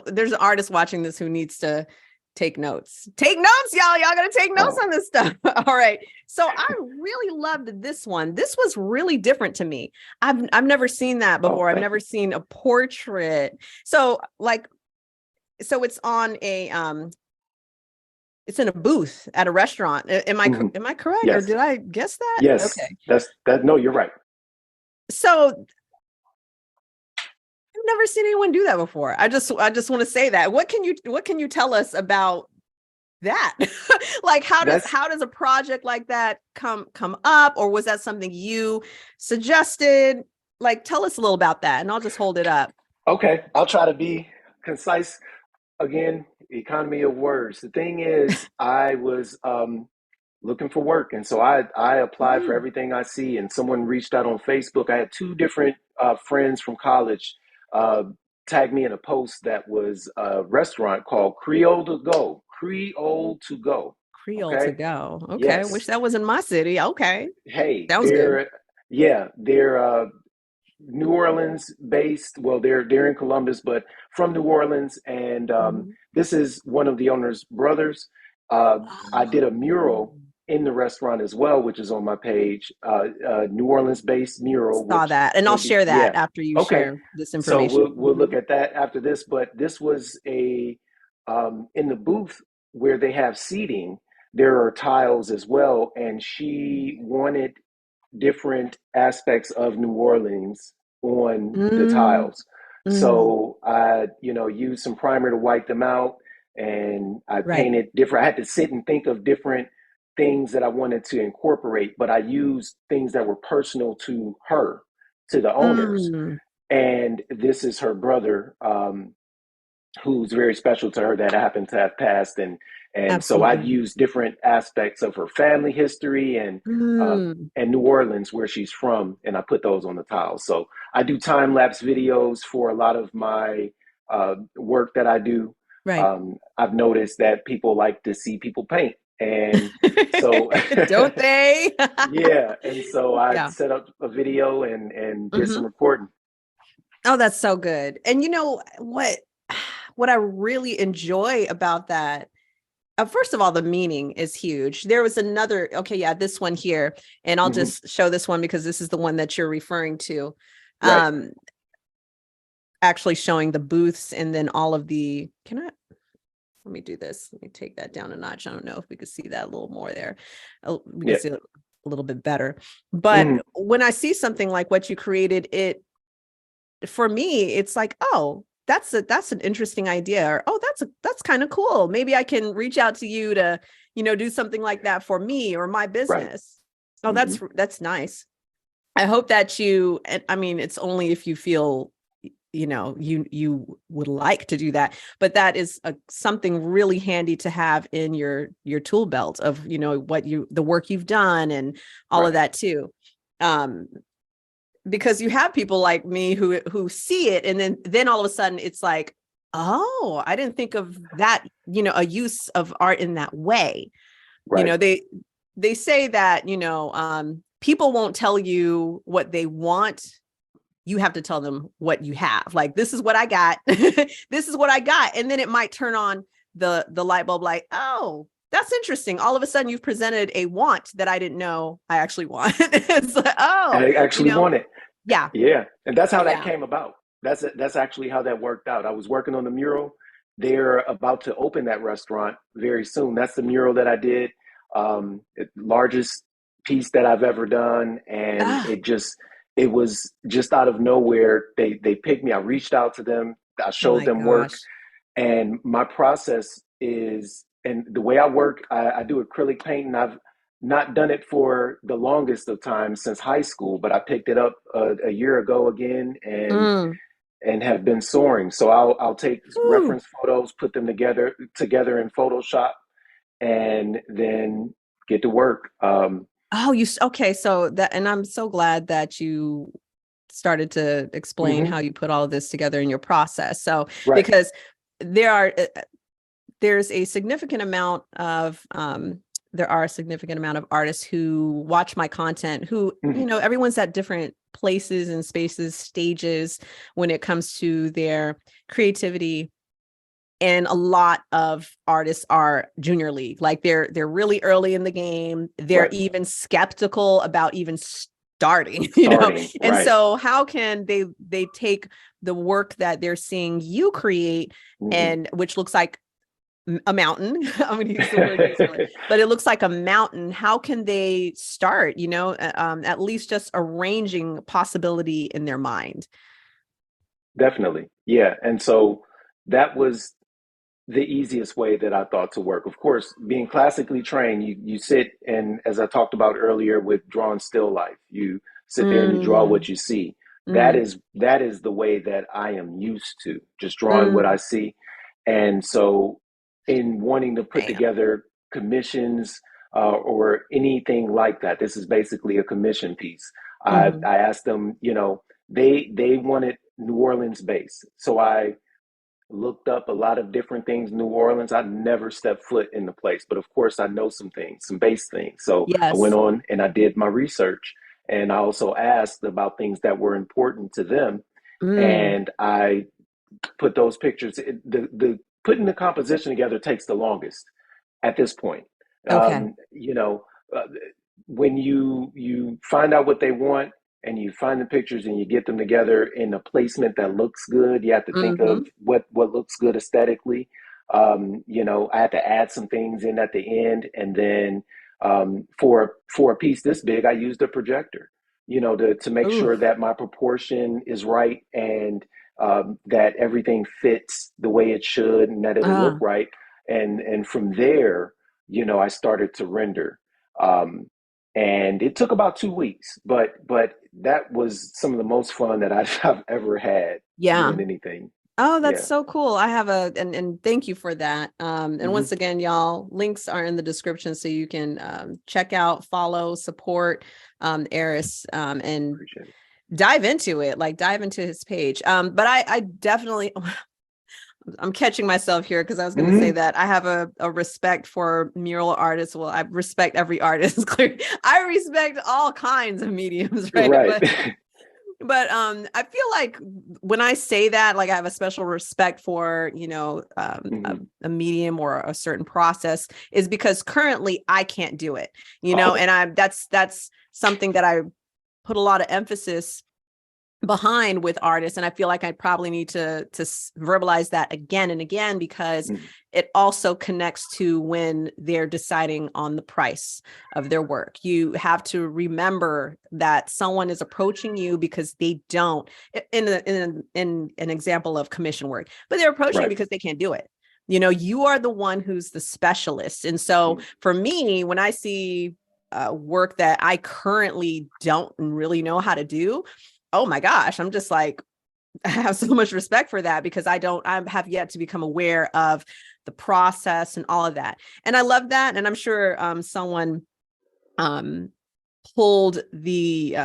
There's an artist watching this who needs to take notes. Take notes, y'all. Y'all gotta take notes on this stuff. All right. So I really loved this one. This was really different to me. I've never seen that before. I've never seen a portrait. So it's on a it's in a booth at a restaurant. Am I correct? Yes. Or did I guess that? Yes. Okay. No, you're right. So I've never seen anyone do that before. I just want to say that. What can you tell us about that? Like, how does a project like that come up, or was that something you suggested? Like, tell us a little about that, and I'll just hold it up. Okay, I'll try to be concise. Again, economy of words. The thing is, I was looking for work, and so I applied for everything I see, and someone reached out on Facebook. I had two different friends from college tag me in a post that was a restaurant called Creole to Go. Creole to Go. Creole to Go. Okay, yes. Wish that was in my city. Okay, hey, sounds good. Yeah, they're New Orleans based. Well, they're in Columbus, but from New Orleans, and this is one of the owner's brothers. I did a mural in the restaurant as well, which is on my page. New Orleans based mural. Saw that, and I'll share that after you share this information. So we'll look at that after this. But this was in the booth where they have seating. There are tiles as well, and she wanted different aspects of New Orleans on the tiles. So I, used some primer to wipe them out, and I painted different. I had to sit and think of different things that I wanted to incorporate, but I used things that were personal to her, to the owners. And this is her brother, who's very special to her, that happened to have passed, and so I used different aspects of her family history and New Orleans, where she's from, and I put those on the tiles. So I do time lapse videos for a lot of my work that I do. I've noticed that people like to see people paint, and so don't they? Yeah, and so I set up a video and did some recording. Oh, that's so good. And you know what I really enjoy about that, first of all, the meaning is huge. There was another, okay, yeah, this one here, and I'll just show this one because this is the one that you're referring to. Right. Actually showing the booths and then all of the, let me do this. Let me take that down a notch. I don't know if we could see that a little more there. We can see it a little bit better. But when I see something like what you created, it, for me, it's like, oh, that's an interesting idea, or oh, that's kind of cool. Maybe I can reach out to you to, do something like that for me or my business. Right. Oh, that's nice. I hope that it's only if you feel, you would like to do that, but that is something really handy to have in your tool belt of, the work you've done and all of that too. Because you have people like me who see it, and then all of a sudden it's like, oh, I didn't think of that, a use of art in that way. Right. They say that, people won't tell you what they want. You have to tell them what you have. Like, this is what I got. This is what I got. And then it might turn on the light bulb, like, oh, that's interesting. All of a sudden you've presented a want that I didn't know I actually want. It's like, oh, I actually want it. Yeah. Yeah. And that's how that came about. That's actually how that worked out. I was working on the mural. They're about to open that restaurant very soon. That's the mural that I did. Largest piece that I've ever done. And it was just out of nowhere. They picked me. I reached out to them. I showed them work. And my process is, and the way I work, I do acrylic paint, and I've not done it for the longest of time since high school, but I picked it up a year ago again and have been soaring. So I'll take reference photos, put them together in Photoshop, and then get to work. Okay. So that, and I'm so glad that you started to explain how you put all of this together in your process. So, because there's a significant amount of, artists who watch my content, who, everyone's at different places and spaces, stages when it comes to their creativity. And a lot of artists are junior league, like they're really early in the game. They're even skeptical about even starting, And so how can they take the work that they're seeing you create, and which looks like a mountain, I'm going to use the word usually, but it looks like a mountain. How can they start, at least just arranging possibility in their mind? Definitely. Yeah. And so that was the easiest way that I thought to work. Of course, being classically trained, you sit, and as I talked about earlier with drawing still life, you sit there and you draw what you see. That is the way that I am used to, just drawing what I see. And so in wanting to put together commissions or anything like that, this is basically a commission piece. I asked them, they wanted New Orleans based. So I looked up a lot of different things. New Orleans, I never stepped foot in the place, but of course I know some things, some base things. So I went on and I did my research, and I also asked about things that were important to them. And I put those pictures, the putting the composition together takes the longest at this point. When you find out what they want, and you find the pictures and you get them together in a placement that looks good, you have to think of what looks good aesthetically. I had to add some things in at the end, and then for a piece this big, I used a projector, to make sure that my proportion is right, and that everything fits the way it should, and that it'll look right. And from there, I started to render. And it took about 2 weeks, but that was some of the most fun that I've ever had doing anything. Oh, that's so cool. I have and thank you for that. And once again, y'all, links are in the description, so you can check out, follow, support Arris, and dive into it, dive into his page. But I definitely, I'm catching myself here, because I was going to say that I have a respect for mural artists. Well, I respect every artist. I respect all kinds of mediums, right? I feel like when I say that, like I have a special respect for, a medium or a certain process is because currently I can't do it, Oh, and that's something that I put a lot of emphasis behind with artists. And I feel like I probably need to verbalize that again and again, because it also connects to when they're deciding on the price of their work. You have to remember that someone is approaching you because they don't, in an example of commission work, but they're approaching you because they can't do it. You are the one who's the specialist. And so for me, when I see work that I currently don't really know how to do, oh my gosh, I'm just like, I have so much respect for that, because I have yet to become aware of the process and all of that. And I love that. And I'm sure someone pulled the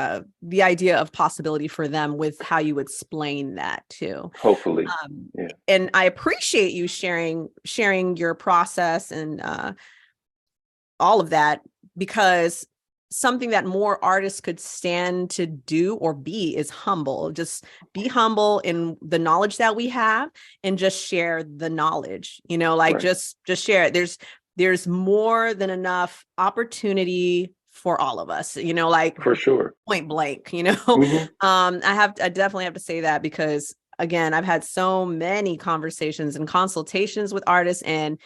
idea of possibility for them with how you explain that too. hopefully. And I appreciate you sharing your process and all of that, because something that more artists could stand to do or be is humble. Just be humble in the knowledge that we have and just share the knowledge, just share it. There's more than enough opportunity for all of us, like For sure. point blank, I definitely have to say that, because again, I've had so many conversations and consultations with artists, and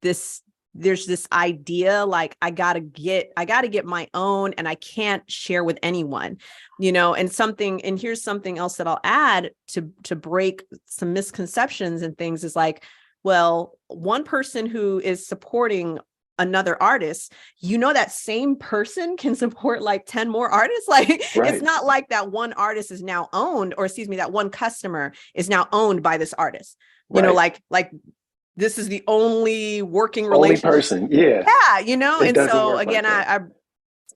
there's this idea like I gotta get my own, and I can't share with anyone, and here's something else that I'll add to break some misconceptions and things is like, well, one person who is supporting another artist, that same person can support like 10 more artists. Like It's not like that one artist is now owned, or excuse me, that one customer is now owned by this artist, like this is the only working relationship. Only person. Yeah. And so again, like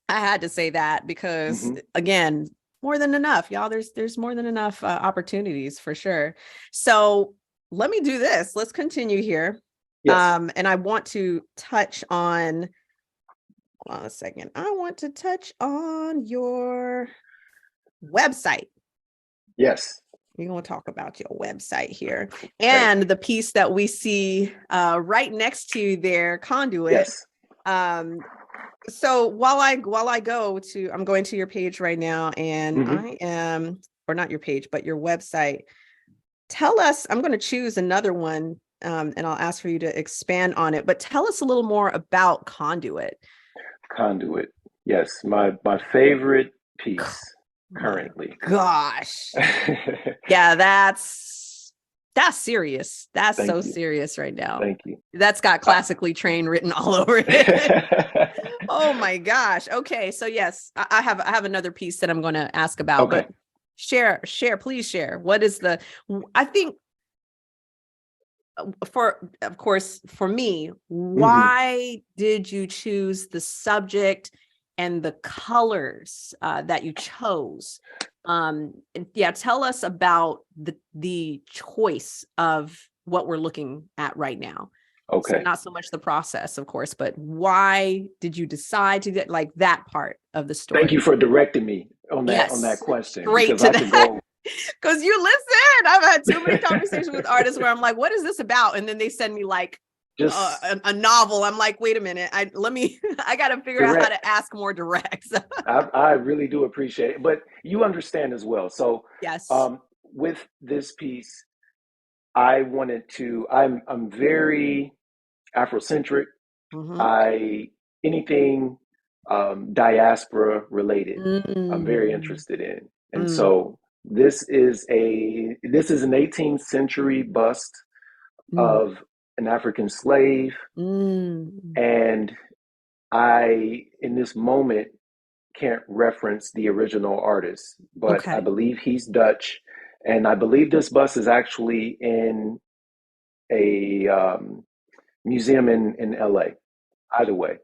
I had to say that, because again, more than enough, y'all. There's more than enough opportunities for sure. So let me do this. Let's continue here. Yes. And I want to touch on, hold on a second. I want to touch on your website. Yes. We're going to talk about your website here, and the piece that we see right next to you there, Conduit. Yes. So while I go to, I'm going to your page right now, and I am, or not your page, but your website. Tell us, I'm going to choose another one, and I'll ask for you to expand on it, but tell us a little more about Conduit. Conduit. Yes. My favorite piece. Currently. Gosh. Yeah, that's serious. That's Thank so you. serious right now. Thank you. That's got classically trained written all over it. Oh my gosh. Okay. So yes, I have another piece that I'm going to ask about, Okay. but please share. What is I think of course, for me, why did you choose the subject and the colors that you chose? Tell us about the choice of what we're looking at right now. Okay. So not so much the process, of course, but why did you decide to get like that part of the story? Thank you for directing me on that question. Straight to that. Because you listen, I've had too many conversations with artists where I'm like, what is this about? And then they send me like a novel. I'm like, wait a minute. I got to figure out how to ask more direct. I really do appreciate it, but you understand as well. So yes, with this piece, I'm very Afrocentric. Anything diaspora related, I'm very interested in. And so this is an 18th century bust of an African slave. And I, in this moment, can't reference the original artist, but I believe he's Dutch. And I believe this bust is actually in a museum in LA. Either way,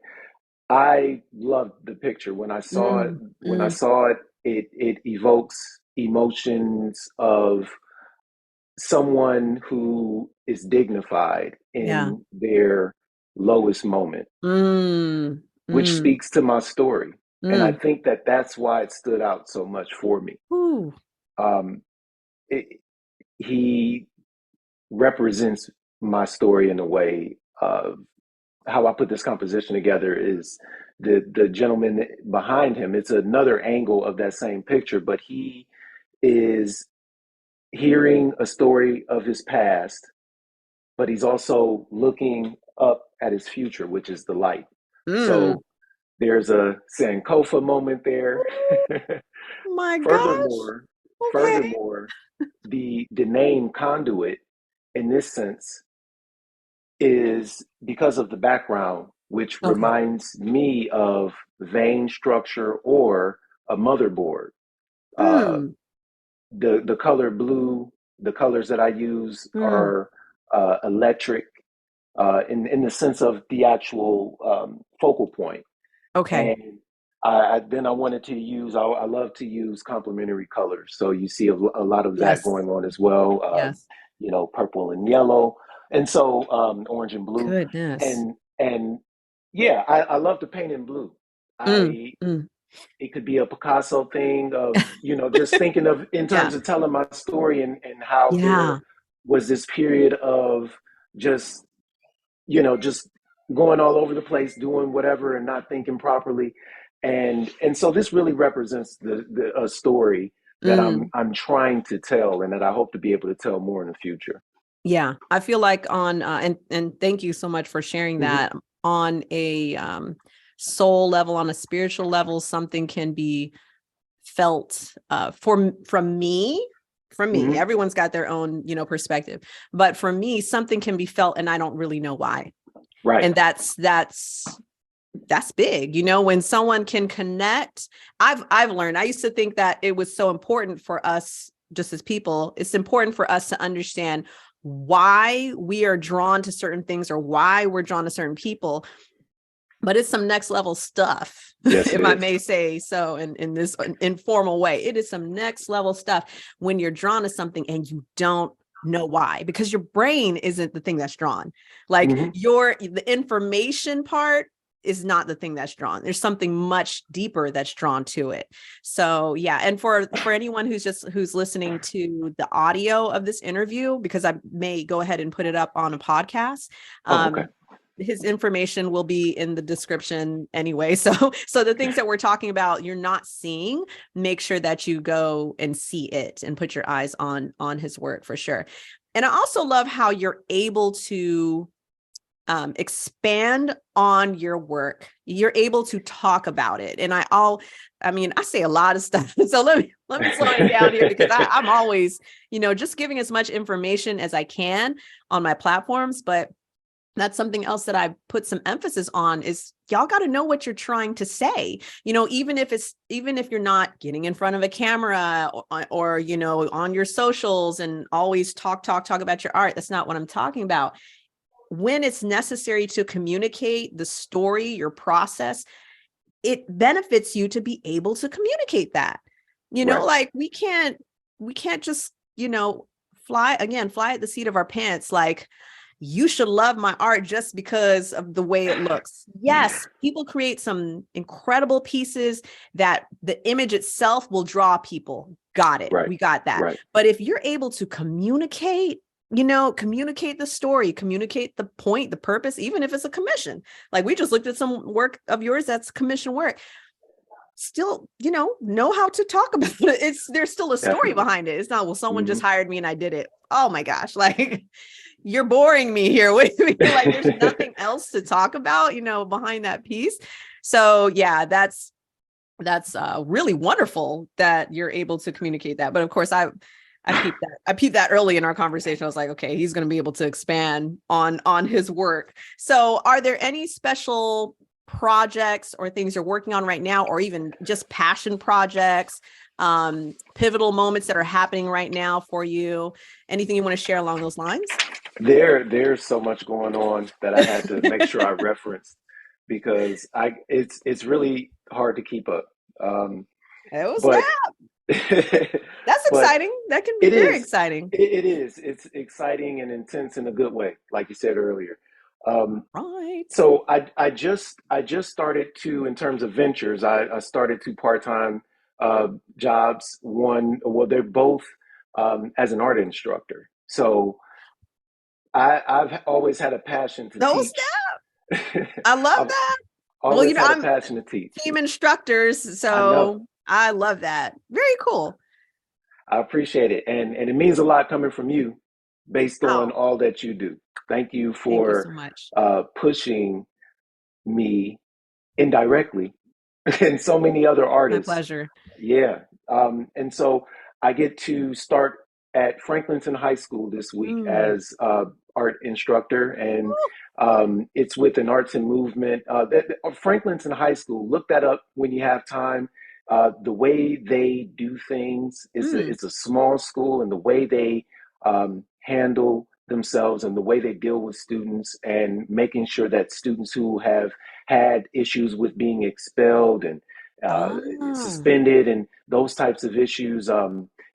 I loved the picture when I saw it. When I saw it, it evokes emotions of someone who is dignified in their lowest moment, which speaks to my story. And I think that that's why it stood out so much for me. Ooh. um, it, he represents my story in a way of how I put this composition together is the gentleman behind him. It's another angle of that same picture, but he is hearing a story of his past, but he's also looking up at his future, which is the light. Mm. So there's a Sankofa moment there. Oh my gosh. furthermore, Okay. furthermore, the name conduit in this sense is because of the background, which Okay. reminds me of vein structure or a motherboard. Uh, Mm. the color blue, the colors that I use Mm. are electric in the sense of the actual focal point. Okay. And then I wanted to use, I love to use complementary colors. So you see a lot of that Yes. going on as well, Yes. purple and yellow. And so orange and blue. Goodness. And yeah, I love to paint in blue. Mm. I Mm. It could be a Picasso thing of, just thinking of in Yeah. terms of telling my story and how there Yeah. was this period of just just going all over the place, doing whatever and not thinking properly. And so this really represents the a story that Mm. I'm trying to tell and that I hope to be able to tell more in the future. Yeah. I feel like on and thank you so much for sharing Hmm. that. On a soul level, on a spiritual level, something can be felt from me. From me, Hmm. everyone's got their own, perspective, but for me, something can be felt and I don't really know why. Right. And that's big, when someone can connect. I've learned, I used to think that it was so important for us, just as people, it's important for us to understand why we are drawn to certain things or why we're drawn to certain people. But it's some next level stuff, Yes, it if I is. may say so, in this informal way. It is some next level stuff when you're drawn to something and you don't know why, because your brain isn't the thing that's drawn. Like Hmm. the information part is not the thing that's drawn. There's something much deeper that's drawn to it. So yeah. And for anyone who's listening to the audio of this interview, because I may go ahead and put it up on a podcast, Oh, okay. his information will be in the description anyway. So the things that we're talking about, you're not seeing, make sure that you go and see it and put your eyes on his work for sure. And I also love how you're able to expand on your work. You're able to talk about it. And I say a lot of stuff. So let me slow it down here, because I'm always, just giving as much information as I can on my platforms. But that's something else that I put some emphasis on is y'all got to know what you're trying to say, even if you're not getting in front of a camera or on your socials and always talk about your art. That's not what I'm talking about. When it's necessary to communicate the story, your process, it benefits you to be able to communicate that, Right. like we can't just, fly at the seat of our pants. Like, you should love my art just because of the way it looks. Yes, people create some incredible pieces that the image itself will draw people. Got it. Right. We got that. Right. But if you're able to communicate, communicate the story, communicate the point, the purpose, even if it's a commission. Like, we just looked at some work of yours that's commission work. Still, know how to talk about it. There's still a story Definitely. behind it. It's not, well, someone Hmm. just hired me and I did it. Oh my gosh. Like, you're boring me here. Like, there's nothing else to talk about, behind that piece. So yeah, that's really wonderful that you're able to communicate that. But of course, I peeped that early in our conversation. I was like, okay, he's going to be able to expand on his work. So are there any special projects or things you're working on right now, or even just passion projects, pivotal moments that are happening right now for you? Anything you want to share along those lines? There's so much going on that I had to make sure I referenced because it's really hard to keep up. Um, Oh, snap. but That's but exciting. That can be it very is exciting. it is it's exciting and intense in a good way, like you said earlier. Um, Right. so I just started to, in terms of ventures, I started to part time. jobs. Well, they're both as an art instructor. So I've always had a passion to Those teach. snap. I love I've that. Well, always had a I'm passion to teach. team instructors, I know. so I love that. Very cool. I appreciate it. And it means a lot coming from you based on Oh, all that you do. Thank you thank you for so much. pushing me indirectly and so many other My artists. pleasure. Yeah. And so I get to start at Franklinton High School this week Mm. as art instructor, and it's with an arts and movement. Franklinton High School, look that up when you have time. The way they do things is Mm. it's a small school, and the way they handle themselves and the way they deal with students and making sure that students who have had issues with being expelled and uh, Ah. suspended and those types of issues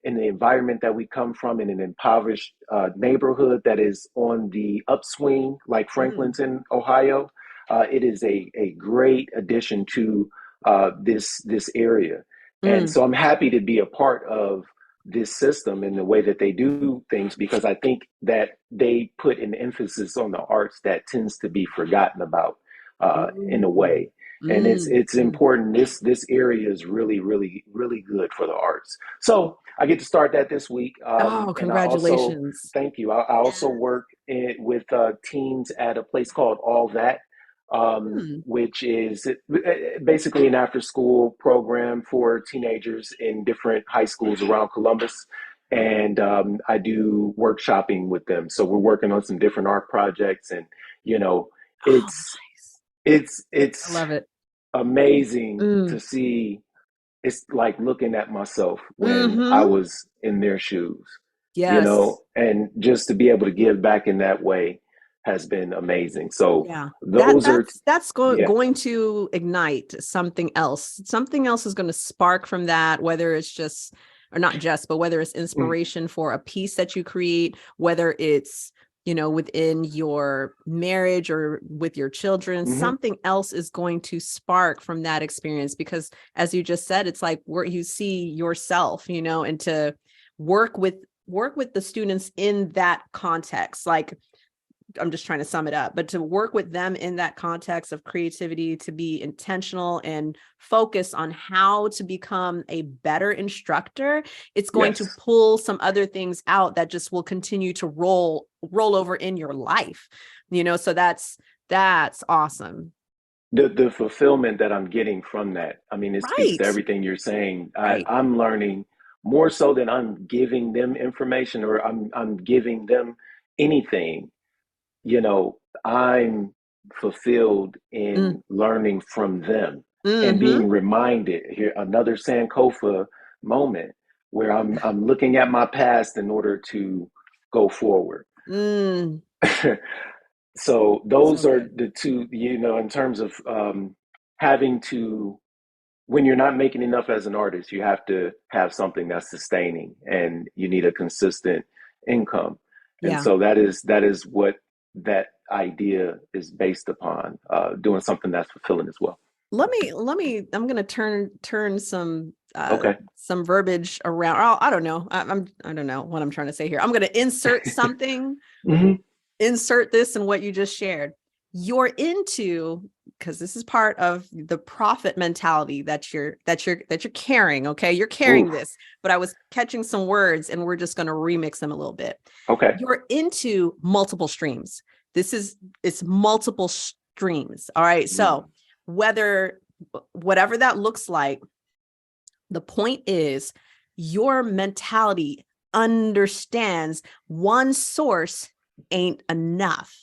in the environment that we come from in an impoverished neighborhood that is on the upswing, like Mm. Franklinton, Ohio. It is a great addition to this area. And Mm. so I'm happy to be a part of this system in the way that they do things because I think that they put an emphasis on the arts that tends to be forgotten about in a Mm. way. And Mm. it's Mm. important. This area is really good for the arts. So I get to start that this week, Oh, and I also congratulations. thank you. I Yeah. also work with teens at a place called All That, Mm. which is basically an after school program for teenagers in different high schools around Columbus. And I do workshopping with them. So we're working on some different art projects, and you know, Oh, it's nice. I it's love it. amazing Mm. to see. It's like looking at myself when I Mm-hmm. was in their shoes, Yes. and just to be able to give back in that way has been amazing. So Yeah. That those are, that's yeah. going to ignite something else. Something else is going to spark from that, whether it's just or not just, but whether it's Mm, inspiration for a piece that you create, whether it's, within your marriage or with your children, mhm. something else is going to spark from that experience because as you just said, it's like where you see yourself, and to work with work with the students in that context. Like I'm just trying to sum it up, but to work with them in that context of creativity, to be intentional and focus on how to become a better instructor, it's going to Yes. pull some other things out that just will continue to roll over in your life. So that's awesome. The fulfillment that I'm getting from that, I mean, it speaks to Right. everything you're saying. Right. I'm learning more so than I'm giving them information or I'm giving them anything. You know, I'm fulfilled Mm. in learning from them and Mm-hmm. being reminded here another Sankofa moment where I'm looking at my past in order to go forward. Mm. So those So are good. the two, in terms of having to, when you're not making enough as an artist, you have to have something that's sustaining and you need a consistent income. And Yeah. so that is what that idea is based upon, doing something that's fulfilling as well. I'm going to turn Okay. some verbiage around. Oh, I don't know. I don't know what I'm trying to say here. I'm going to insert something, Hmm. insert this in what you just shared. You're into, because this is part of the profit mentality that you're carrying. Okay. You're carrying Oof. this, but I was catching some words and we're just going to remix them a little bit. Okay. You're into multiple streams. It's multiple streams. All right. So Mm. whatever that looks like, the point is your mentality understands one source ain't enough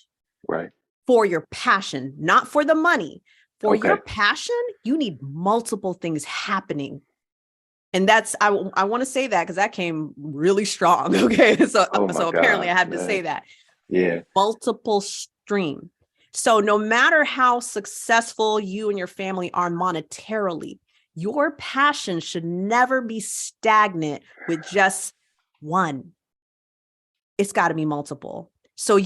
Right. for your passion, not for the money. For your Okay. passion, you need multiple things happening. And I want to say that because that came really strong. Okay. So, Oh my so apparently God, I had to man. say that. Yeah. Multiple stream. So no matter how successful you and your family are monetarily, your passion should never be stagnant with just one. It's got to be multiple. So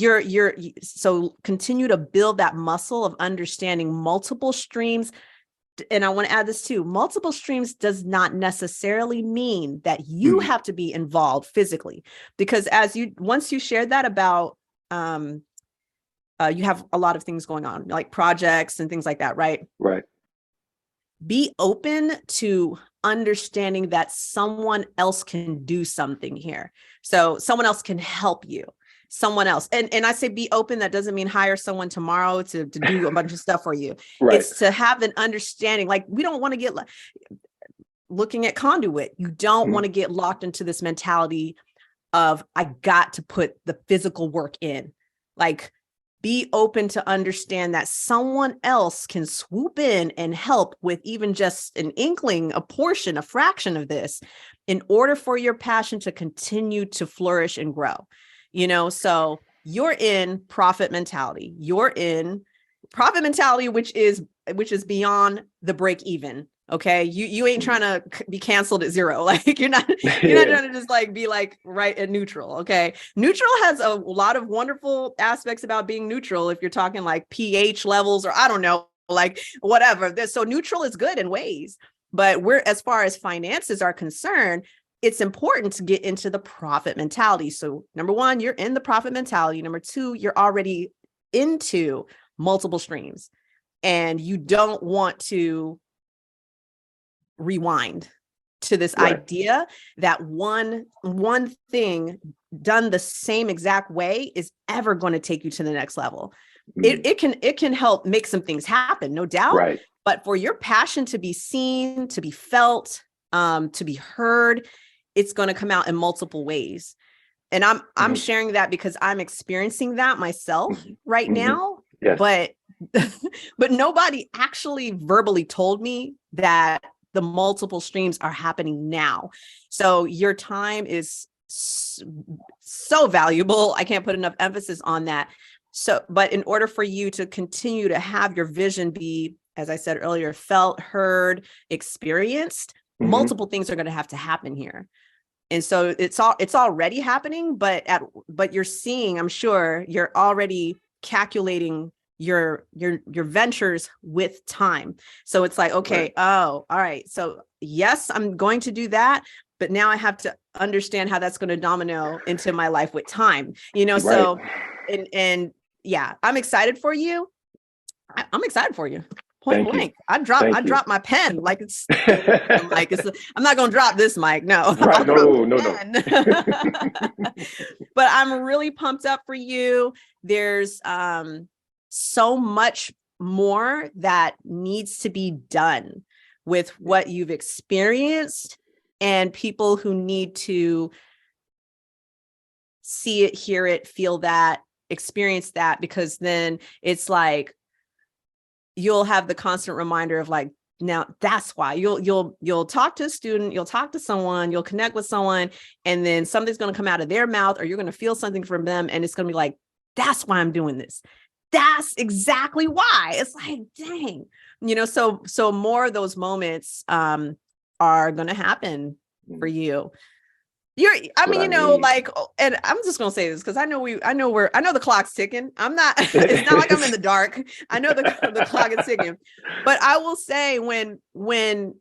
so continue to build that muscle of understanding multiple streams and I want to add this too, multiple streams does not necessarily mean that you have to be involved physically, because once you shared that about, you have a lot of things going on, like projects and things like that, right? Right. Be open to understanding that someone else can do something here. So someone else can help you. Someone else. And I say be open. That doesn't mean hire someone tomorrow to do a bunch of stuff for you. Right. It's to have an understanding. Like, we don't want to get looking at conduit. You don't want to get locked into this mentality of, I got to put the physical work in. Like, be open to understand that someone else can swoop in and help with even just an inkling, a portion, a fraction of this, in order for your passion to continue to flourish and grow. So you're in profit mentality. You're in profit mentality, which is beyond the break even. Okay. You ain't trying to be canceled at zero. Like, you're not trying to just like be like right at neutral. Okay. Neutral has a lot of wonderful aspects about being neutral. If you're talking like pH levels, or I don't know, like whatever. So neutral is good in ways, but as far as finances are concerned, it's important to get into the profit mentality. So number one, you're in the profit mentality. Number two, you're already into multiple streams, and you don't want to rewind to this idea that one thing done the same exact way is ever going to take you to the next level. It can help make some things happen, no doubt. Right. But for your passion to be seen, to be felt, to be heard, it's going to come out in multiple ways. And I'm sharing that because I'm experiencing that myself right now. Yes. But nobody actually verbally told me that the multiple streams are happening now. So your time is so valuable. I can't put enough emphasis on that. But in order for you to continue to have your vision be, as I said earlier, felt, heard, experienced, multiple things are going to have to happen here. And so it's already happening, but you're seeing, I'm sure you're already calculating your ventures with time. So it's like, okay, all right. So yes, I'm going to do that, but now I have to understand how that's going to domino into my life with time, so, and yeah, I'm excited for you. I'm excited for you. Point blank. I dropped my pen. Like it's I'm not going to drop this mic. No. Right. No. But I'm really pumped up for you. There's so much more that needs to be done with what you've experienced, and people who need to see it, hear it, feel that, experience that, because then it's like you'll have the constant reminder of like, now that's why you'll talk to a student, you'll talk to someone, you'll connect with someone, and then something's going to come out of their mouth, or you're going to feel something from them, and it's going to be like, that's why I'm doing this. That's exactly why. It's like, dang, so more of those moments are going to happen for you. Like, and I'm just going to say this because I know the clock's ticking. It's not like I'm in the dark. I know the clock is ticking, but I will say when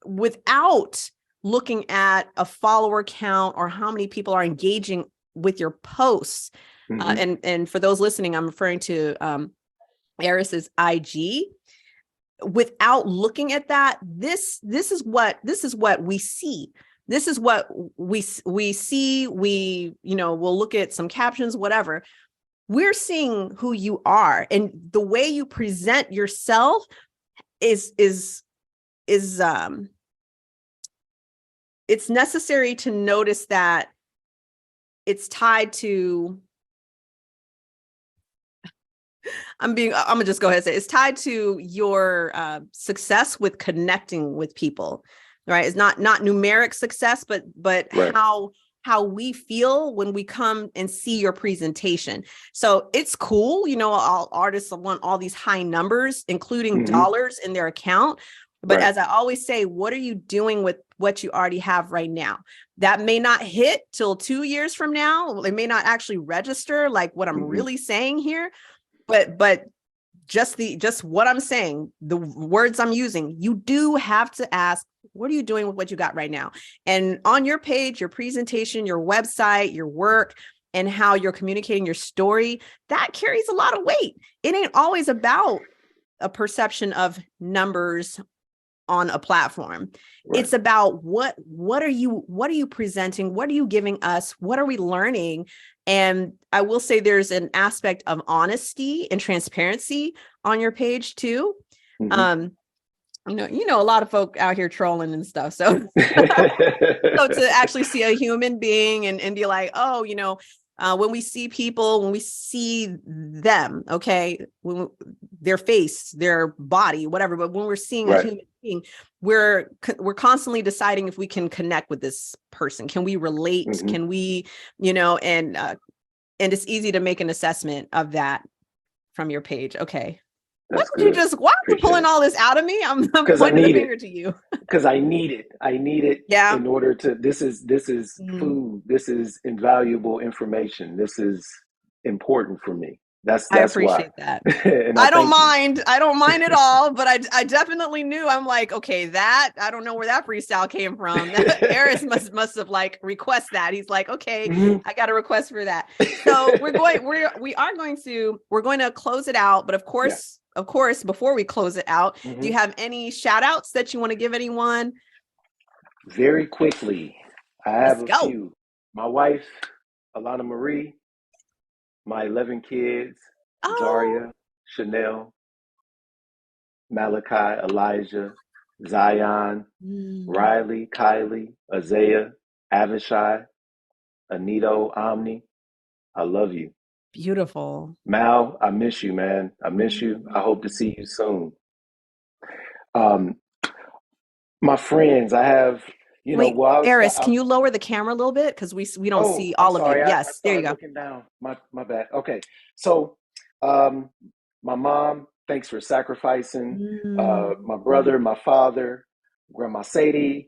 without looking at a follower count or how many people are engaging with your posts, and for those listening, I'm referring to Arris's IG. Without looking at that, this is what we see. This is what we see. We'll look at some captions, whatever. We're seeing who you are, and the way you present yourself is it's necessary to notice that it's tied to, I'm gonna just go ahead and say it's tied to your success with connecting with people, right? It's not numeric success, but how we feel when we come and see your presentation. So it's cool, all artists want all these high numbers, including dollars in their account. But as I always say, what are you doing with what you already have right now? That may not hit till 2 years from now. It may not actually register like what I'm really saying here, but just what I'm saying, the words I'm using, you do have to ask, what are you doing with what you got right now? And on your page, your presentation, your website, your work, and how you're communicating your story, that carries a lot of weight. It ain't always about a perception of numbers on a platform. Right. It's about what are you presenting? What are you giving us? What are we learning? And I will say there's an aspect of honesty and transparency on your page too. Mm-hmm. A lot of folk out here trolling and stuff. So, so to actually see a human being and be like, oh, when we see people, when we see them, okay, when their face, their body, whatever, but when we're seeing a human being, we're constantly deciding if we can connect with this person. Can we relate? Mm-hmm. Can we, and it's easy to make an assessment of that from your page. Okay. Why are you pulling all this out of me? I'm pointing the finger to you. Because I need it. I need it in order to, this is food. This is invaluable information. This is important for me. That's I appreciate that. I don't mind. I don't mind at all, but I definitely knew. I'm like, okay, that, I don't know where that freestyle came from. Arris must have like request that. He's like, okay, mm-hmm. I got a request for that. So we're going to close it out. But of course, before we close it out, mm-hmm. do you have any shout outs that you want to give anyone? Very quickly. I have a few. My wife, Alana Marie. My 11 kids, Zaria, Chanel, Malachi, Elijah, Zion, Riley, Kylie, Isaiah, Avishai, Anito, Omni. I love you. Beautiful. Mal, I miss you, man. I miss you. I hope to see you soon. My friends, I have... Wait, Arris, can you lower the camera a little bit? Because we don't see all of you. Yes, there you go. Looking down. My bad. Okay. So my mom, thanks for sacrificing. My brother, my father, Grandma Sadie,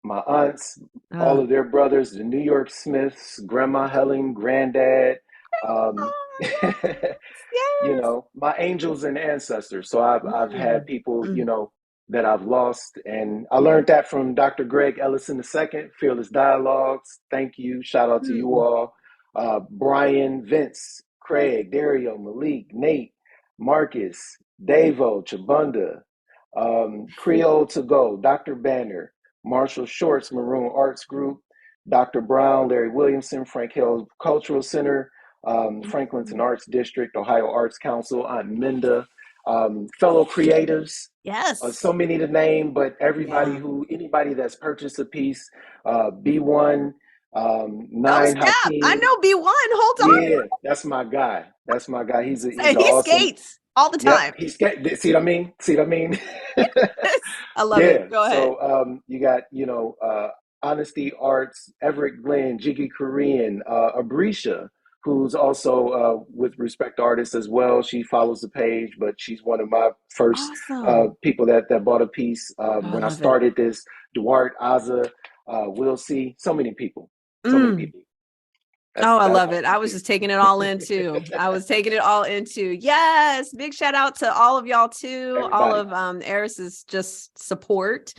my aunts, all of their brothers, the New York Smiths, Grandma Helen, Granddad, my angels and ancestors. So I've had people, that I've lost. And I learned that from Dr. Greg Ellison II, Fearless Dialogues. Thank you. Shout out to you all. Brian, Vince, Craig, Dario, Malik, Nate, Marcus, Davo, Chabunda, Creole to Go, Dr. Banner, Marshall Shorts, Maroon Arts Group, Dr. Brown, Larry Williamson, Frank Hill Cultural Center, Franklinton Arts District, Ohio Arts Council, Aunt Minda, fellow creatives. Yes. So many to name, but anybody that's purchased a piece, B1, 9 Hakeem. I know B1. Hold on. Yeah, that's my guy. He's he awesome, skates all the time. Yep, see what I mean? I love it. Go ahead. So you got, Honesty Arts, Everett Glenn, Jiggy Korean, Abrisha, who's also with Respect Artists as well. She follows the page, but she's one of my first people that bought a piece when I started this. Duarte, Aza, Will C, so many people. I love it. I was just taking it all in too. Yes. Big shout out to all of y'all too. Everybody. All of Arris's just support.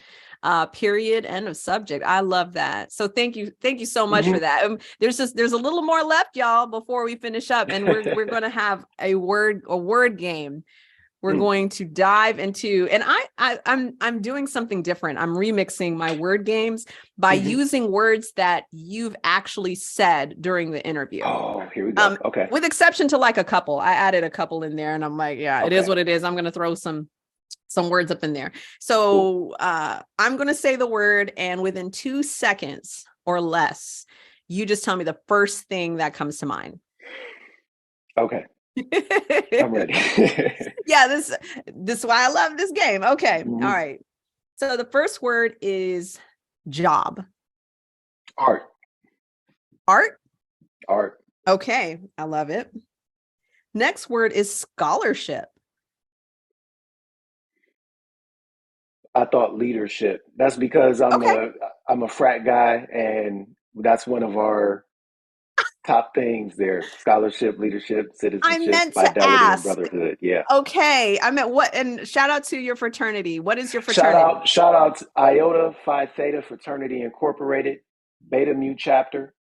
Period. End of subject. I love that. So thank you so much for that. There's a little more left, y'all, before we finish up, and we're going to have a word game. We're going to dive into, and I'm doing something different. I'm remixing my word games by using words that you've actually said during the interview. Oh, here we go. Okay. With exception to like a couple, I added a couple in there, and I'm like, it is what it is. I'm going to throw some words up in there. So I'm going to say the word, and within 2 seconds or less, you just tell me the first thing that comes to mind. Okay. I'm ready. Yeah, this is why I love this game. Okay. All right. So the first word is job. Art. Okay. I love it. Next word is scholarship. I thought leadership. That's because I'm a frat guy, and that's one of our top things there: scholarship, leadership, I citizenship, meant to fidelity, and ask. brotherhood. Yeah. Okay. I meant what? And shout out to your fraternity. What is your fraternity? Shout out to Iota Phi Theta Fraternity Incorporated, Beta Mu chapter,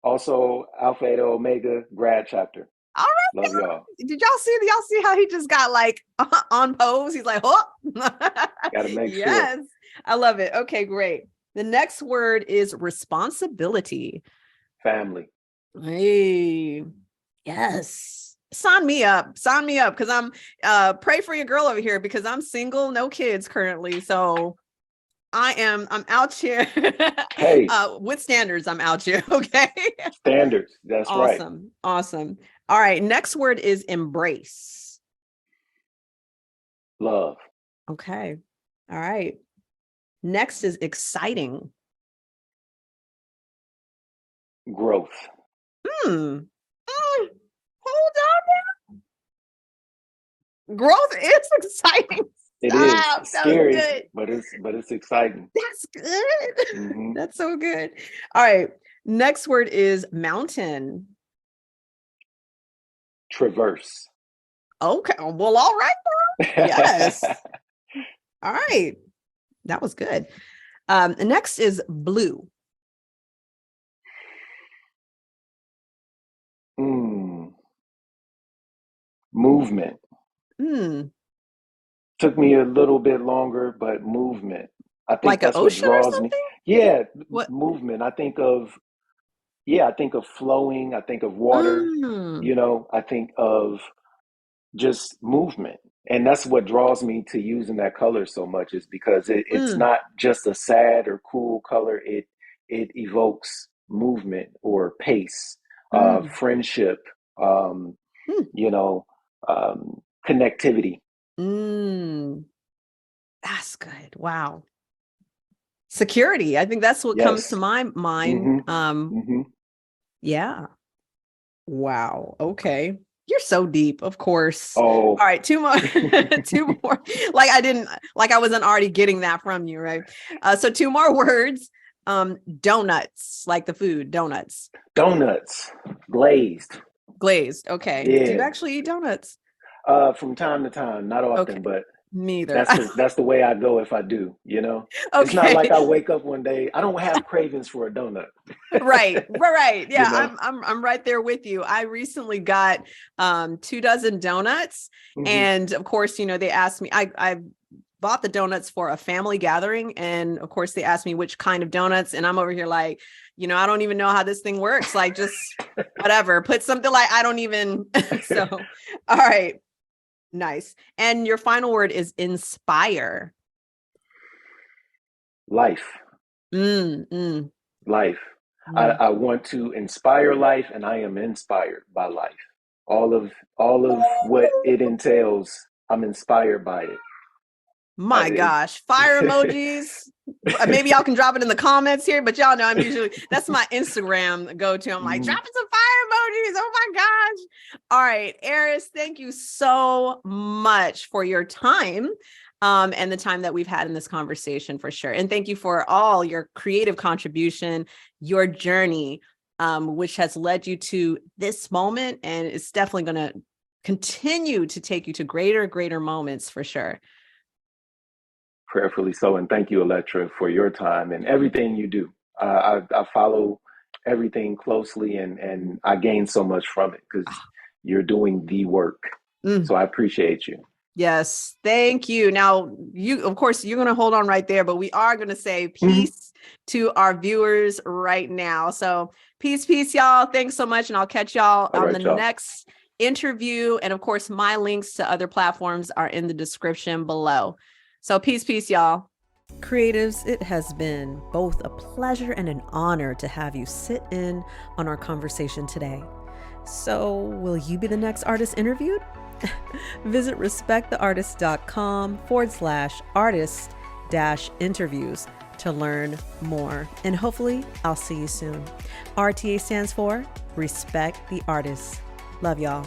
also Alpha Eta Omega grad chapter. All right. Love y'all. Did y'all see how he just got like on pose? He's like, oh, Got to make yes. sure. I love it. Okay, great. The next word is responsibility. Family. Hey, yes. Sign me up. Sign me up because I'm pray for your girl over here because I'm single, no kids currently. So I'm out here Hey, with standards. I'm out here. Okay. standards. That's right. Awesome. Awesome. All right. Next word is embrace. Love. Okay. All right. Next is exciting. Growth. Hold on now. Growth is exciting. It is scary, but it's exciting. That's good. Mm-hmm. That's so good. All right. Next word is mountain. Traverse. Okay. Well, all right. Yes. All right. That was good. Next is blue. Movement. Took me a little bit longer, but movement. I think like that's an what ocean or draws something? me. Yeah, What? movement. I think of flowing. I think of water. I think of just movement. And that's what draws me to using that color so much is because it's not just a sad or cool color. It evokes movement or pace, friendship, connectivity. That's good. Wow. Security. I think that's what comes to my mind. Yeah. Wow. Okay. You're so deep, of course. Oh. All right, two more. Two more. Like I wasn't already getting that from you, right? So two more words. Donuts, like the food, donuts. Donuts. Glazed. Glazed. Okay. Yeah. Do you actually eat donuts? From time to time, not often, but me either. That's the way I go if I do, Okay. It's not like I wake up one day. I don't have cravings for a donut. Right. Yeah, I'm right there with you. I recently got 2 dozen donuts, and of course, they asked me. I bought the donuts for a family gathering, and of course, they asked me which kind of donuts, and I'm over here like, I don't even know how this thing works. Like, just whatever. Put something like I don't even. So, all right. Nice. And your final word is inspire. Life. Life. I want to inspire life, and I am inspired by life. All of what it entails, I'm inspired by it. My gosh, fire emojis. Maybe y'all can drop it in the comments here, but y'all know that's my Instagram go-to. I'm like, dropping some fire emojis. Oh my gosh. All right, Arris, thank you so much for your time and the time that we've had in this conversation for sure. And thank you for all your creative contribution, your journey, which has led you to this moment. And it's definitely going to continue to take you to greater moments for sure. Prayerfully so. And thank you, Electra, for your time and everything you do. I follow everything closely and I gain so much from it because you're doing the work. So I appreciate you. Yes. Thank you. Now, of course, you're going to hold on right there, but we are going to say peace to our viewers right now. So peace, y'all. Thanks so much. And I'll catch y'all on the next interview. And of course, my links to other platforms are in the description below. So peace, y'all. Creatives, it has been both a pleasure and an honor to have you sit in on our conversation today. So will you be the next artist interviewed? Visit respecttheartist.com/artist-interviews to learn more. And hopefully I'll see you soon. RTA stands for Respect the Artist. Love y'all.